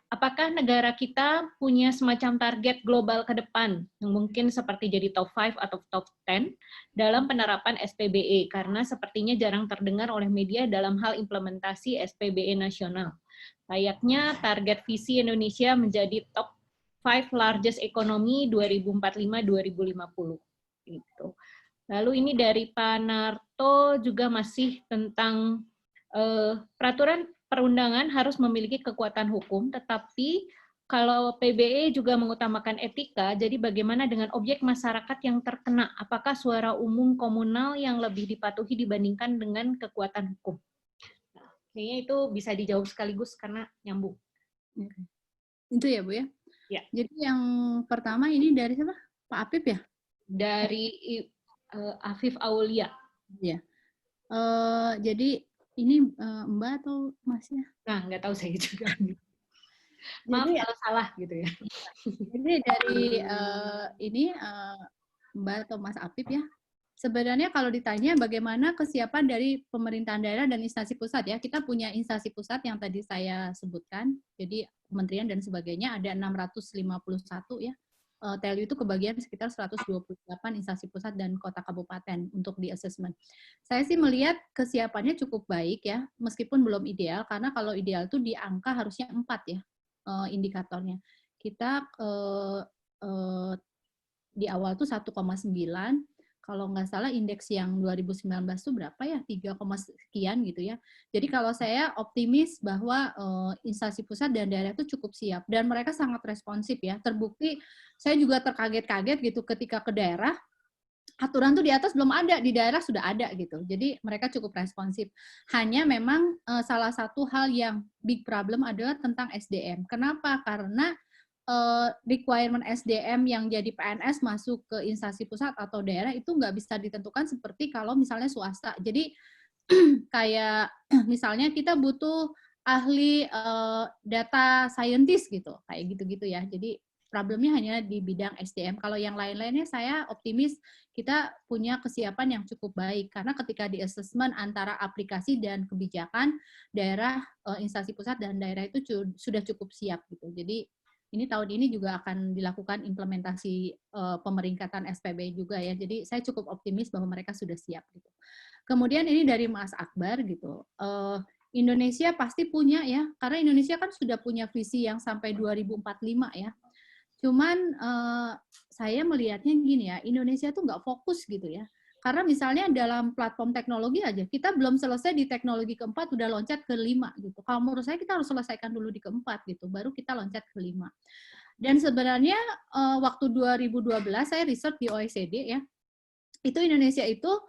apakah negara kita punya semacam target global ke depan yang mungkin seperti jadi top 5 atau top 10 dalam penerapan SPBE, karena sepertinya jarang terdengar oleh media dalam hal implementasi SPBE nasional. Layaknya target visi Indonesia menjadi top 5 largest economy 2045-2050. Gitu. Lalu ini dari Pak Narto juga masih tentang peraturan perundangan harus memiliki kekuatan hukum, tetapi kalau PBE juga mengutamakan etika, jadi bagaimana dengan objek masyarakat yang terkena? Apakah suara umum komunal yang lebih dipatuhi dibandingkan dengan kekuatan hukum? Nah, kayaknya itu bisa dijawab sekaligus karena nyambung. Itu ya, Bu ya? Ya. Jadi yang pertama ini dari siapa? Pak Apip ya? Dari Afif Aulia. Ya. Jadi ini Mbak atau Mas ya? Nah, nggak tahu saya juga. Maaf Jadi, kalau salah gitu ya. Jadi dari ini Mbak atau Mas Apip ya, sebenarnya kalau ditanya bagaimana kesiapan dari pemerintahan daerah dan instansi pusat ya, kita punya instansi pusat yang tadi saya sebutkan, jadi kementerian dan sebagainya ada 651 ya. TLU itu kebagian sekitar 128 instansi pusat dan kota kabupaten untuk di assessment. Saya sih melihat kesiapannya cukup baik ya, meskipun belum ideal, karena kalau ideal itu di angka harusnya 4 ya indikatornya. Kita di awal tuh 1,9, kalau nggak salah indeks yang 2019 itu berapa ya, 3, sekian gitu ya. Jadi kalau saya optimis bahwa instansi pusat dan daerah itu cukup siap dan mereka sangat responsif ya. Terbukti saya juga terkaget-kaget gitu ketika ke daerah, aturan tuh di atas belum ada, di daerah sudah ada gitu. Jadi mereka cukup responsif. Hanya memang salah satu hal yang big problem adalah tentang SDM. Kenapa? Karena requirement SDM yang jadi PNS masuk ke instansi pusat atau daerah itu nggak bisa ditentukan seperti kalau misalnya swasta. Jadi kayak misalnya kita butuh ahli data scientist gitu, kayak gitu-gitu ya. Jadi problemnya hanya di bidang SDM. Kalau yang lain-lainnya saya optimis kita punya kesiapan yang cukup baik karena ketika di assessment antara aplikasi dan kebijakan daerah, instansi pusat dan daerah itu sudah cukup siap gitu. Jadi ini tahun ini juga akan dilakukan implementasi pemeringkatan SPBE juga ya. Jadi saya cukup optimis bahwa mereka sudah siap gitu. Kemudian ini dari Mas Akbar gitu. Indonesia pasti punya ya, karena Indonesia kan sudah punya visi yang sampai 2045 ya. Cuman saya melihatnya gini ya, Indonesia tuh nggak fokus gitu ya. Karena misalnya dalam platform teknologi aja, kita belum selesai di teknologi keempat, udah loncat ke 5 gitu. Kalau menurut saya kita harus selesaikan dulu di keempat gitu, baru kita loncat ke 5. Dan sebenarnya waktu 2012 saya riset di OECD ya, itu Indonesia itu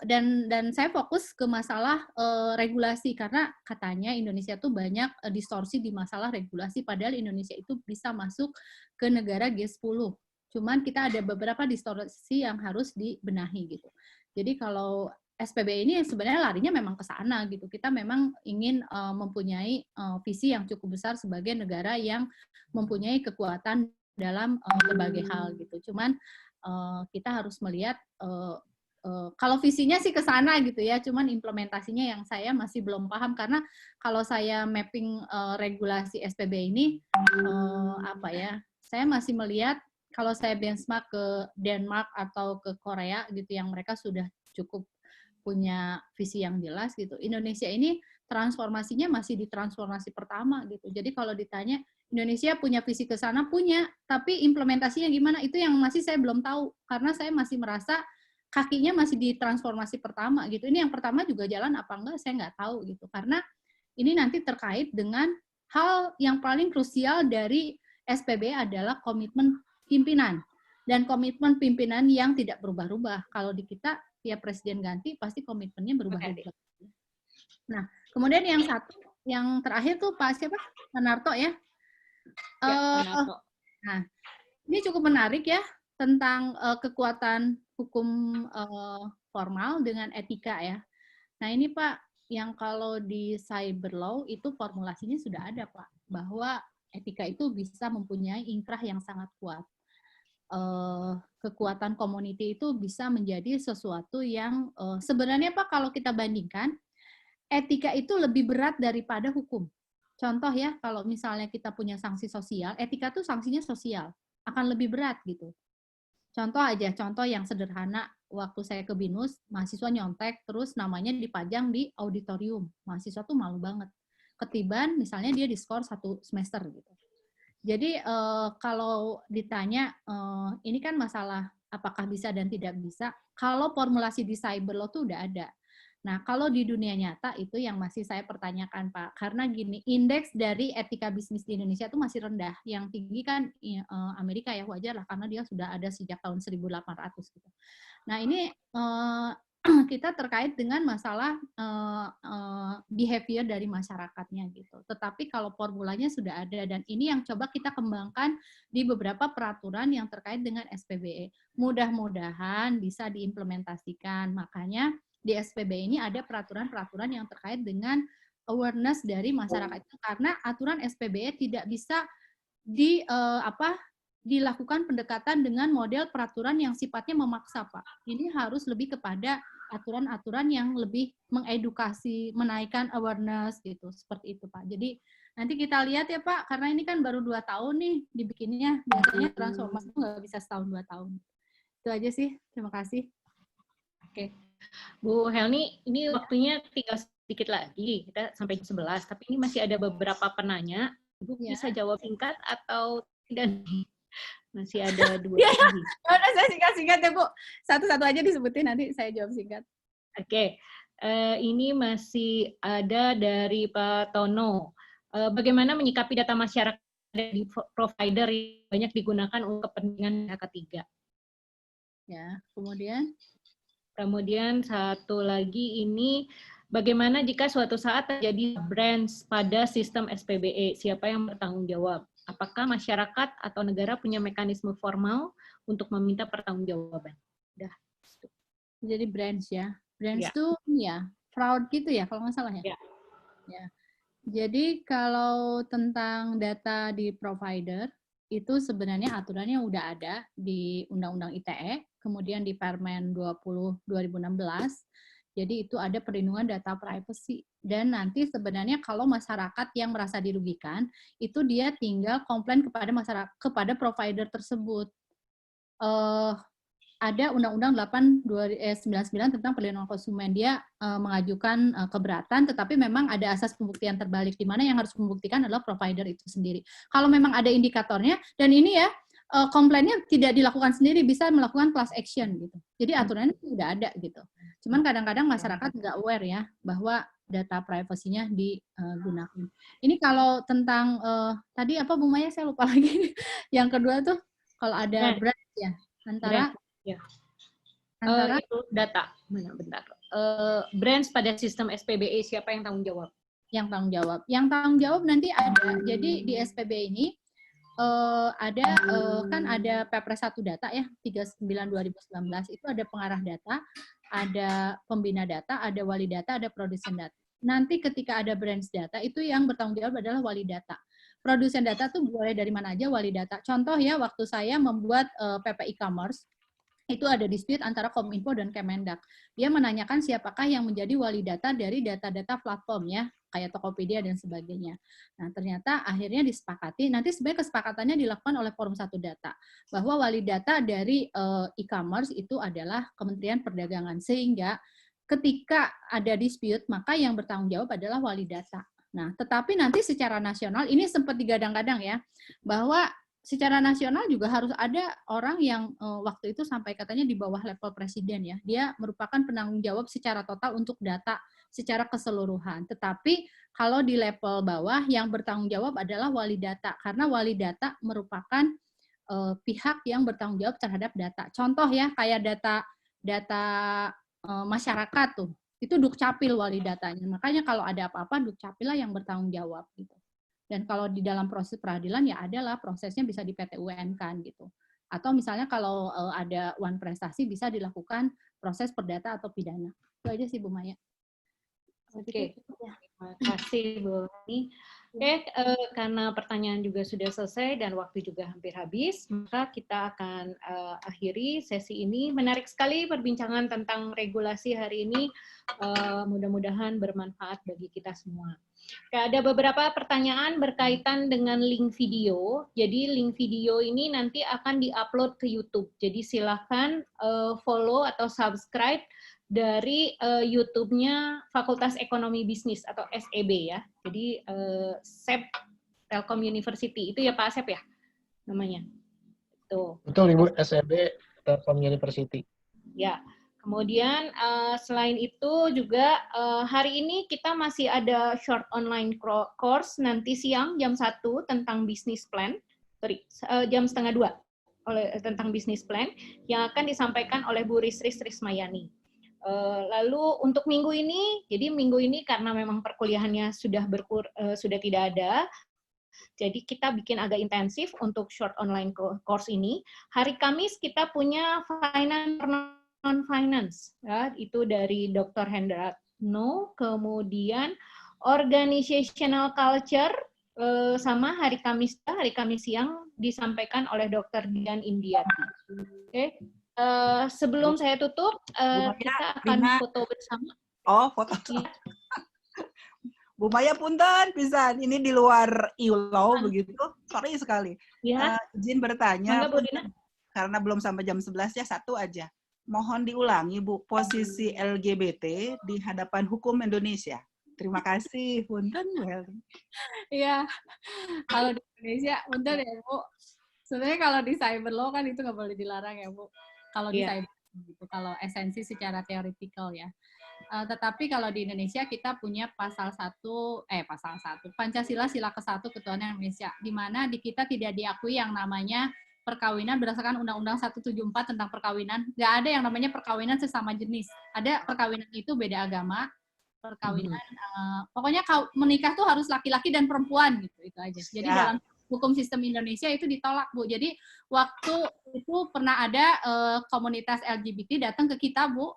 dan saya fokus ke masalah regulasi karena katanya Indonesia tuh banyak distorsi di masalah regulasi, padahal Indonesia itu bisa masuk ke negara G10. Cuman kita ada beberapa distorsi yang harus dibenahi gitu. Jadi kalau SPBE ini sebenarnya larinya memang ke sana gitu. Kita memang ingin mempunyai visi yang cukup besar sebagai negara yang mempunyai kekuatan dalam berbagai hal gitu. Cuman kita harus melihat kalau visinya sih ke sana gitu ya, cuman implementasinya yang saya masih belum paham karena kalau saya mapping regulasi SPBE ini apa ya, saya masih melihat kalau saya benchmark ke Denmark atau ke Korea gitu yang mereka sudah cukup punya visi yang jelas gitu. Indonesia ini transformasinya masih di transformasi pertama gitu. Jadi kalau ditanya Indonesia punya visi ke sana, punya, tapi implementasinya gimana itu yang masih saya belum tahu karena saya masih merasa kakinya masih di transformasi pertama gitu. Ini yang pertama juga jalan apa enggak saya nggak tahu gitu karena ini nanti terkait dengan hal yang paling krusial dari SPBE adalah komitmen pimpinan dan komitmen pimpinan yang tidak berubah-ubah. Kalau di kita tiap presiden ganti pasti komitmennya berubah-ubah. Nah, kemudian yang terakhir tuh Pak siapa? Pak Narto ya. Ya, Eh, Renato. Nah, ini cukup menarik ya tentang kekuatan hukum formal dengan etika ya. Nah ini Pak, yang kalau di cyber law itu formulasinya sudah ada Pak, bahwa etika itu bisa mempunyai inkrah yang sangat kuat. Kekuatan community itu bisa menjadi sesuatu yang sebenarnya Pak kalau kita bandingkan, etika itu lebih berat daripada hukum. Contoh ya, kalau misalnya kita punya sanksi sosial, etika tuh sanksinya sosial, akan lebih berat gitu. Contoh aja, contoh yang sederhana, waktu saya ke BINUS, mahasiswa nyontek, terus namanya dipajang di auditorium. Mahasiswa tuh malu banget. Ketiban, misalnya dia diskor 1 semester gitu. Jadi kalau ditanya, ini kan masalah apakah bisa dan tidak bisa, kalau formulasi di cyber law tuh udah ada. Nah, kalau di dunia nyata itu yang masih saya pertanyakan, Pak. Karena gini, indeks dari etika bisnis di Indonesia itu masih rendah. Yang tinggi kan Amerika ya, wajar lah karena dia sudah ada sejak tahun 1800 gitu. Nah, ini kita terkait dengan masalah behavior dari masyarakatnya gitu. Tetapi kalau formulanya sudah ada dan ini yang coba kita kembangkan di beberapa peraturan yang terkait dengan SPBE. Mudah-mudahan bisa diimplementasikan. Makanya di SPBE ini ada peraturan-peraturan yang terkait dengan awareness dari masyarakat itu karena aturan SPBE tidak bisa dilakukan pendekatan dengan model peraturan yang sifatnya memaksa, Pak. Ini harus lebih kepada aturan-aturan yang lebih mengedukasi, menaikkan awareness gitu, seperti itu, Pak. Jadi nanti kita lihat ya, Pak, karena ini kan baru 2 tahun nih dibikinnya, biasanya transformasi itu nggak bisa setahun 2 tahun. Itu aja sih, terima kasih. Oke. Bu Helni, ini waktunya tinggal sedikit lagi, kita sampai 11, tapi ini masih ada beberapa penanya. Ibu Ya. bisa jawab singkat atau tidak? Masih ada 2 Ya, lagi. udah saya singkat-singkat ya Bu. Satu-satu aja disebutin, nanti saya jawab singkat. Oke, ini masih ada dari Pak Tono. Bagaimana menyikapi data masyarakat dari provider yang banyak digunakan untuk kepentingan pihak ketiga? Ya, kemudian Kemudian satu lagi ini, bagaimana jika suatu saat terjadi branch pada sistem SPBE? Siapa yang bertanggung jawab? Apakah masyarakat atau negara punya mekanisme formal untuk meminta pertanggungjawaban? Udah. jadi branch ya. Branch Ya. tuh ya fraud gitu ya kalau nggak salah ya. Ya. Ya. Jadi kalau tentang data di provider itu sebenarnya aturannya udah ada di Undang-Undang ITE, kemudian di Permen 20 2016. Jadi itu ada perlindungan data privacy. Dan nanti sebenarnya kalau masyarakat yang merasa dirugikan, itu dia tinggal komplain kepada masyarakat, kepada provider tersebut. Ada Undang-Undang 8/99 tentang perlindungan konsumen. Dia mengajukan keberatan, tetapi memang ada asas pembuktian terbalik, di mana yang harus membuktikan adalah provider itu sendiri. Kalau memang ada indikatornya, dan ini ya, komplainnya tidak dilakukan sendiri, bisa melakukan class action gitu. Jadi aturannya sudah ada gitu. Cuman kadang-kadang masyarakat nggak aware ya, bahwa data privasinya digunakan. Ini kalau tentang, tadi apa Bu Maya, saya lupa lagi. Yang kedua tuh, kalau ada branch ya, antara Ya. antara Itu data. Mana bentar. Branch pada sistem SPBE, siapa yang tanggung jawab? yang tanggung jawab. Yang tanggung jawab nanti ada. Jadi di SPBE ini ada kan ada Perpres 1 data ya, 39/2019 itu ada pengarah data, ada pembina data, ada wali data, ada produsen data. Nanti ketika ada branch data itu yang bertanggung jawab adalah wali data. Produsen data tuh boleh dari mana aja wali data. Contoh ya, waktu saya membuat PP e-commerce, itu ada dispute antara Kominfo dan Kemendak. Dia menanyakan siapakah yang menjadi wali data dari data-data platform ya, kayak Tokopedia dan sebagainya. Nah, ternyata akhirnya disepakati, nanti sebenarnya kesepakatannya dilakukan oleh Forum 1 Data, bahwa wali data dari e-commerce itu adalah Kementerian Perdagangan, sehingga ketika ada dispute, maka yang bertanggung jawab adalah wali data. Nah, tetapi nanti secara nasional, ini sempat digadang-gadang ya, bahwa secara nasional juga harus ada orang yang waktu itu sampai katanya di bawah level presiden ya. Dia merupakan penanggung jawab secara total untuk data secara keseluruhan. Tetapi kalau di level bawah yang bertanggung jawab adalah wali data, karena wali data merupakan pihak yang bertanggung jawab terhadap data. Contoh ya, kayak data masyarakat tuh, itu Dukcapil wali datanya. Makanya kalau ada apa-apa Dukcapil lah yang bertanggung jawab gitu. Dan kalau di dalam proses peradilan ya adalah prosesnya bisa di PT UN kan gitu. Atau misalnya kalau ada wan prestasi bisa dilakukan proses perdata atau pidana. Itu aja sih Bu Maya. Oke, terima kasih Bu Hani. Oke, karena pertanyaan juga sudah selesai dan waktu juga hampir habis, maka kita akan akhiri sesi ini. Menarik sekali perbincangan tentang regulasi hari ini. Mudah-mudahan bermanfaat bagi kita semua. Ada beberapa pertanyaan berkaitan dengan link video. Jadi link video ini nanti akan diupload ke YouTube. Jadi silakan follow atau subscribe dari YouTube-nya Fakultas Ekonomi Bisnis atau SEB ya. Jadi SEB Telkom University itu ya Pak Asep ya namanya. Tuh. Betul Ibu, SEB Telkom University. Ya. Kemudian selain itu juga hari ini kita masih ada short online course nanti siang jam 1 tentang business plan. Jam setengah 2 tentang business plan yang akan disampaikan oleh Bu Risris Rismayani. Lalu untuk minggu ini, jadi minggu ini karena memang perkuliahannya sudah tidak ada, jadi kita bikin agak intensif untuk short online course ini. Hari Kamis kita punya finance non-finance, ya, itu dari Dr. Hendratno, kemudian organizational culture, sama hari Kamis siang disampaikan oleh Dr. Dian Indiati. Oke. Sebelum saya tutup, kita akan foto bersama. Oh, foto. Ya. Bu Maya punten pisan, ini di luar IULAW begitu. Sorry sekali. Ya. Izin bertanya, Bu Dina. karena belum sampai jam 11 ya, satu aja. Mohon diulangi Bu, posisi LGBT di hadapan hukum Indonesia. Terima kasih, punten Bu Helmi. Iya, kalau di Indonesia, punten ya Bu. Sebenarnya kalau di cyber law kan itu nggak boleh dilarang ya Bu. Kalau di cyber gitu, kalau esensi secara teoretikal ya. Tetapi kalau di Indonesia kita punya pasal 1 Pancasila sila ke-1 Ketuhanan Indonesia, di mana di kita tidak diakui yang namanya perkawinan berdasarkan Undang-Undang 174 tentang perkawinan. Nggak ada yang namanya perkawinan sesama jenis. Ada perkawinan itu beda agama, perkawinan, pokoknya menikah tuh harus laki-laki dan perempuan gitu, itu aja. Jadi dalam hukum sistem Indonesia itu ditolak Bu. Jadi waktu itu pernah ada komunitas LGBT datang ke kita Bu.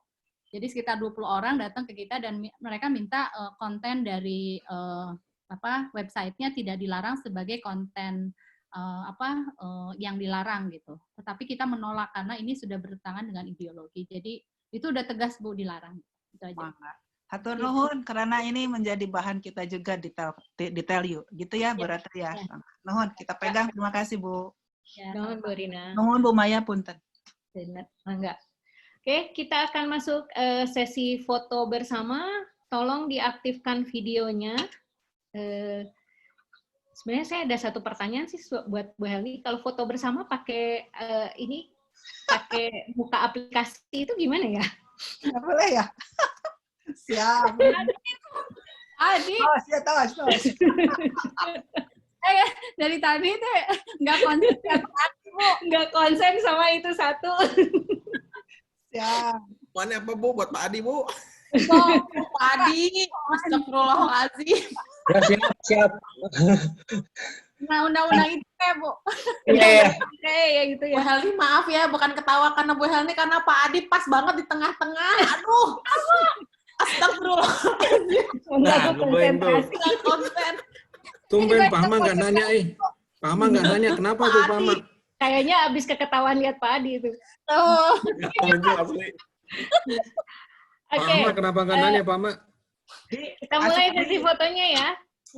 Jadi sekitar 20 orang datang ke kita dan mereka minta konten dari websitenya tidak dilarang sebagai konten yang dilarang gitu. Tetapi kita menolak karena ini sudah bertentangan dengan ideologi. Jadi itu udah tegas Bu dilarang. Itu aja. Hatur nuhun karena ini menjadi bahan kita juga detail yuk. Gitu ya Bu Ratri ya. Nuhun kita pegang. Terima kasih Bu. Nuhun Bu Rina. Nuhun Bu Maya punten. Enggak. Oke, kita akan masuk sesi foto bersama. Tolong diaktifkan videonya. Sebenarnya saya ada satu pertanyaan sih buat Bu Helmi. Kalau foto bersama pakai pakai buka aplikasi itu gimana ya? Nggak boleh ya? Siap. Adi. Oh, siap, tawas. Dari tadi tuh nggak konsen, nggak konsen sama itu satu. Siap. Mana apa Bu buat Pak Adi Bu? Pak Adi, astagfirullahaladzim. Ya, siap. Nah, undang-undang itu ya, Bu. Iya. Ya gitu ya. Bu Helmi maaf ya, bukan ketawa karena Bu Helmi, karena Pak Adi pas banget di tengah-tengah. Aduh, astagfirullahaladzim. Untuk konsentrasi. Konsen. Tumben Pak Ama nggak nanya, Pak Ama nggak nanya, kenapa tuh Pak Ama? Kayaknya abis keketahuan lihat Pak Adi itu. Oh. Pak Ama kenapa nggak nanya Pak Ama? Kita mulai sesi fotonya ya.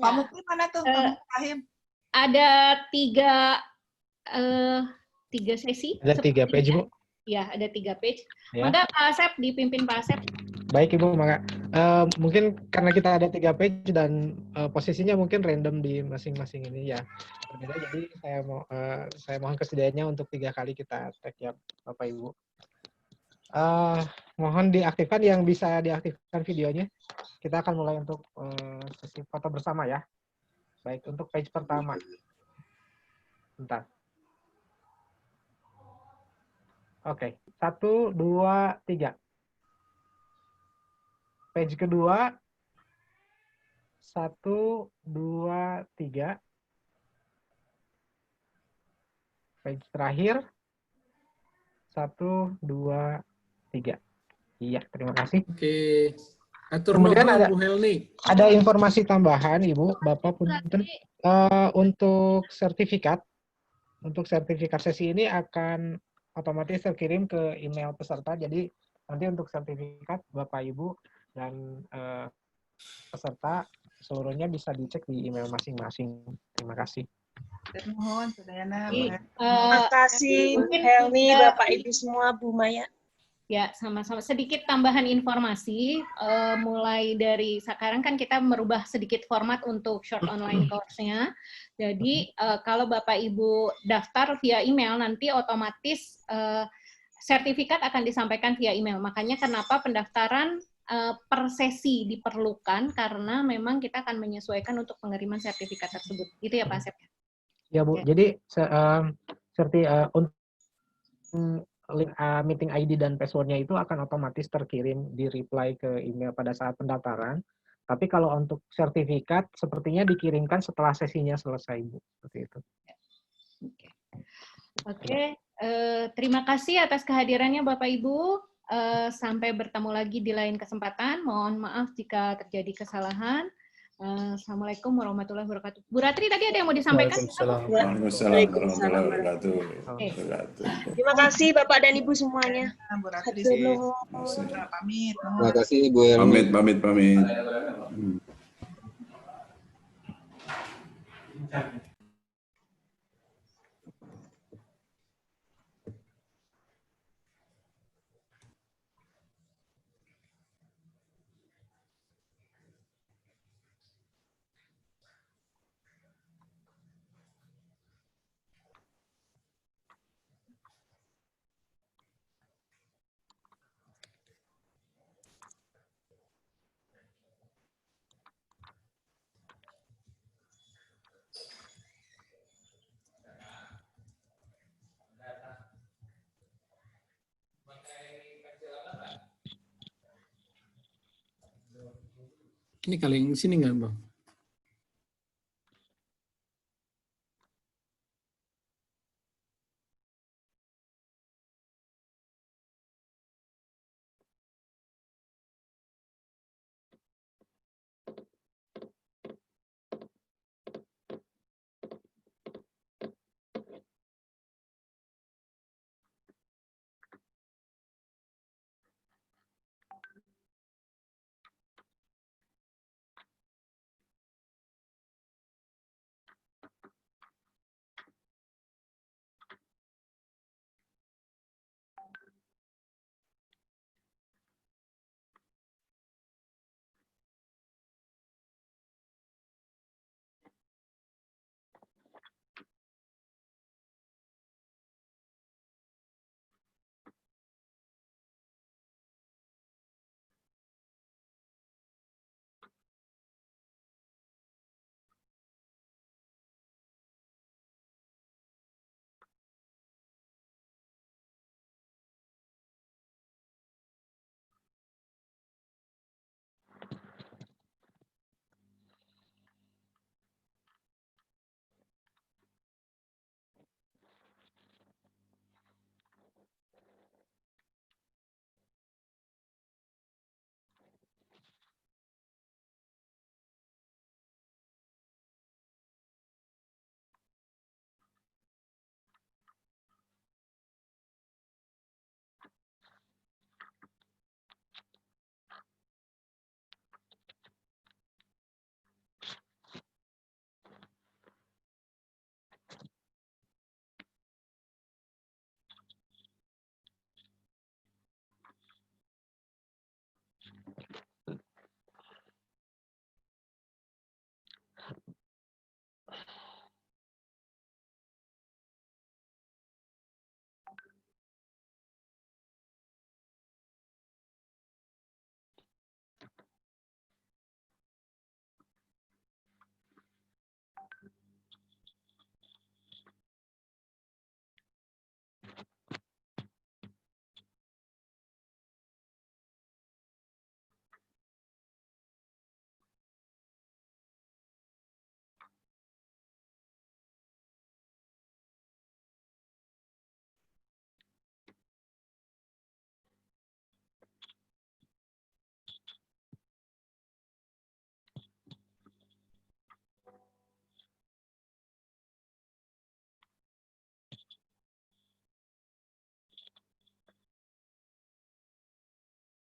Pak Mukti mana tuh? Pak Rahim. Ada tiga sesi. Ada 3 page Bu. Ya, ada 3 page. Ya. Maka Pak Asep, dipimpin Pak Asep. Baik Ibu, maka mungkin karena kita ada 3 page dan posisinya mungkin random di masing-masing ini ya berbeda, jadi saya mohon kesediaannya untuk 3 kali kita tag ya Bapak Ibu. Mohon diaktifkan yang bisa diaktifkan videonya. Kita akan mulai untuk sesi foto bersama ya. Baik, untuk page pertama. Bentar. Oke, 1, 2, 3. Page kedua, 1, 2, 3. Page terakhir. 1, 2, 3. Iya, terima kasih. Oke. Atur Kemudian nuhun, ada Bu Helni. informasi tambahan, Ibu, Bapak, punten. Untuk sertifikat sesi ini akan otomatis terkirim ke email peserta. Jadi nanti untuk sertifikat Bapak Ibu dan peserta seluruhnya bisa dicek di email masing-masing. Terima kasih. Mohon, Sudayana. Terima kasih mungkin Helmi, juga- Bapak Ibu semua, Bu Maya. Ya, sama-sama. Sedikit tambahan informasi, mulai dari sekarang kan kita merubah sedikit format untuk short online course-nya. Jadi, kalau Bapak Ibu daftar via email, nanti otomatis sertifikat akan disampaikan via email. Makanya kenapa pendaftaran per sesi diperlukan, karena memang kita akan menyesuaikan untuk pengiriman sertifikat tersebut. Gitu ya, Pak Asep? Ya, Bu. Ya. Jadi, untuk link meeting ID dan password-nya itu akan otomatis terkirim di reply ke email pada saat pendaftaran. Tapi kalau untuk sertifikat sepertinya dikirimkan setelah sesinya selesai, Bu. Seperti itu. Oke, terima kasih atas kehadirannya Bapak Ibu. Sampai bertemu lagi di lain kesempatan. Mohon maaf jika terjadi kesalahan. Assalamualaikum warahmatullahi wabarakatuh. Bu Ratri tadi ada yang mau disampaikan? Waalaikumsalam warahmatullahi wabarakatuh. Terima kasih Bapak dan Ibu semuanya. Bu Ratri, Hatur nuhun. pamit. Terima kasih Bu Helmi. Pamit. Ini kalian sini nggak, Bang?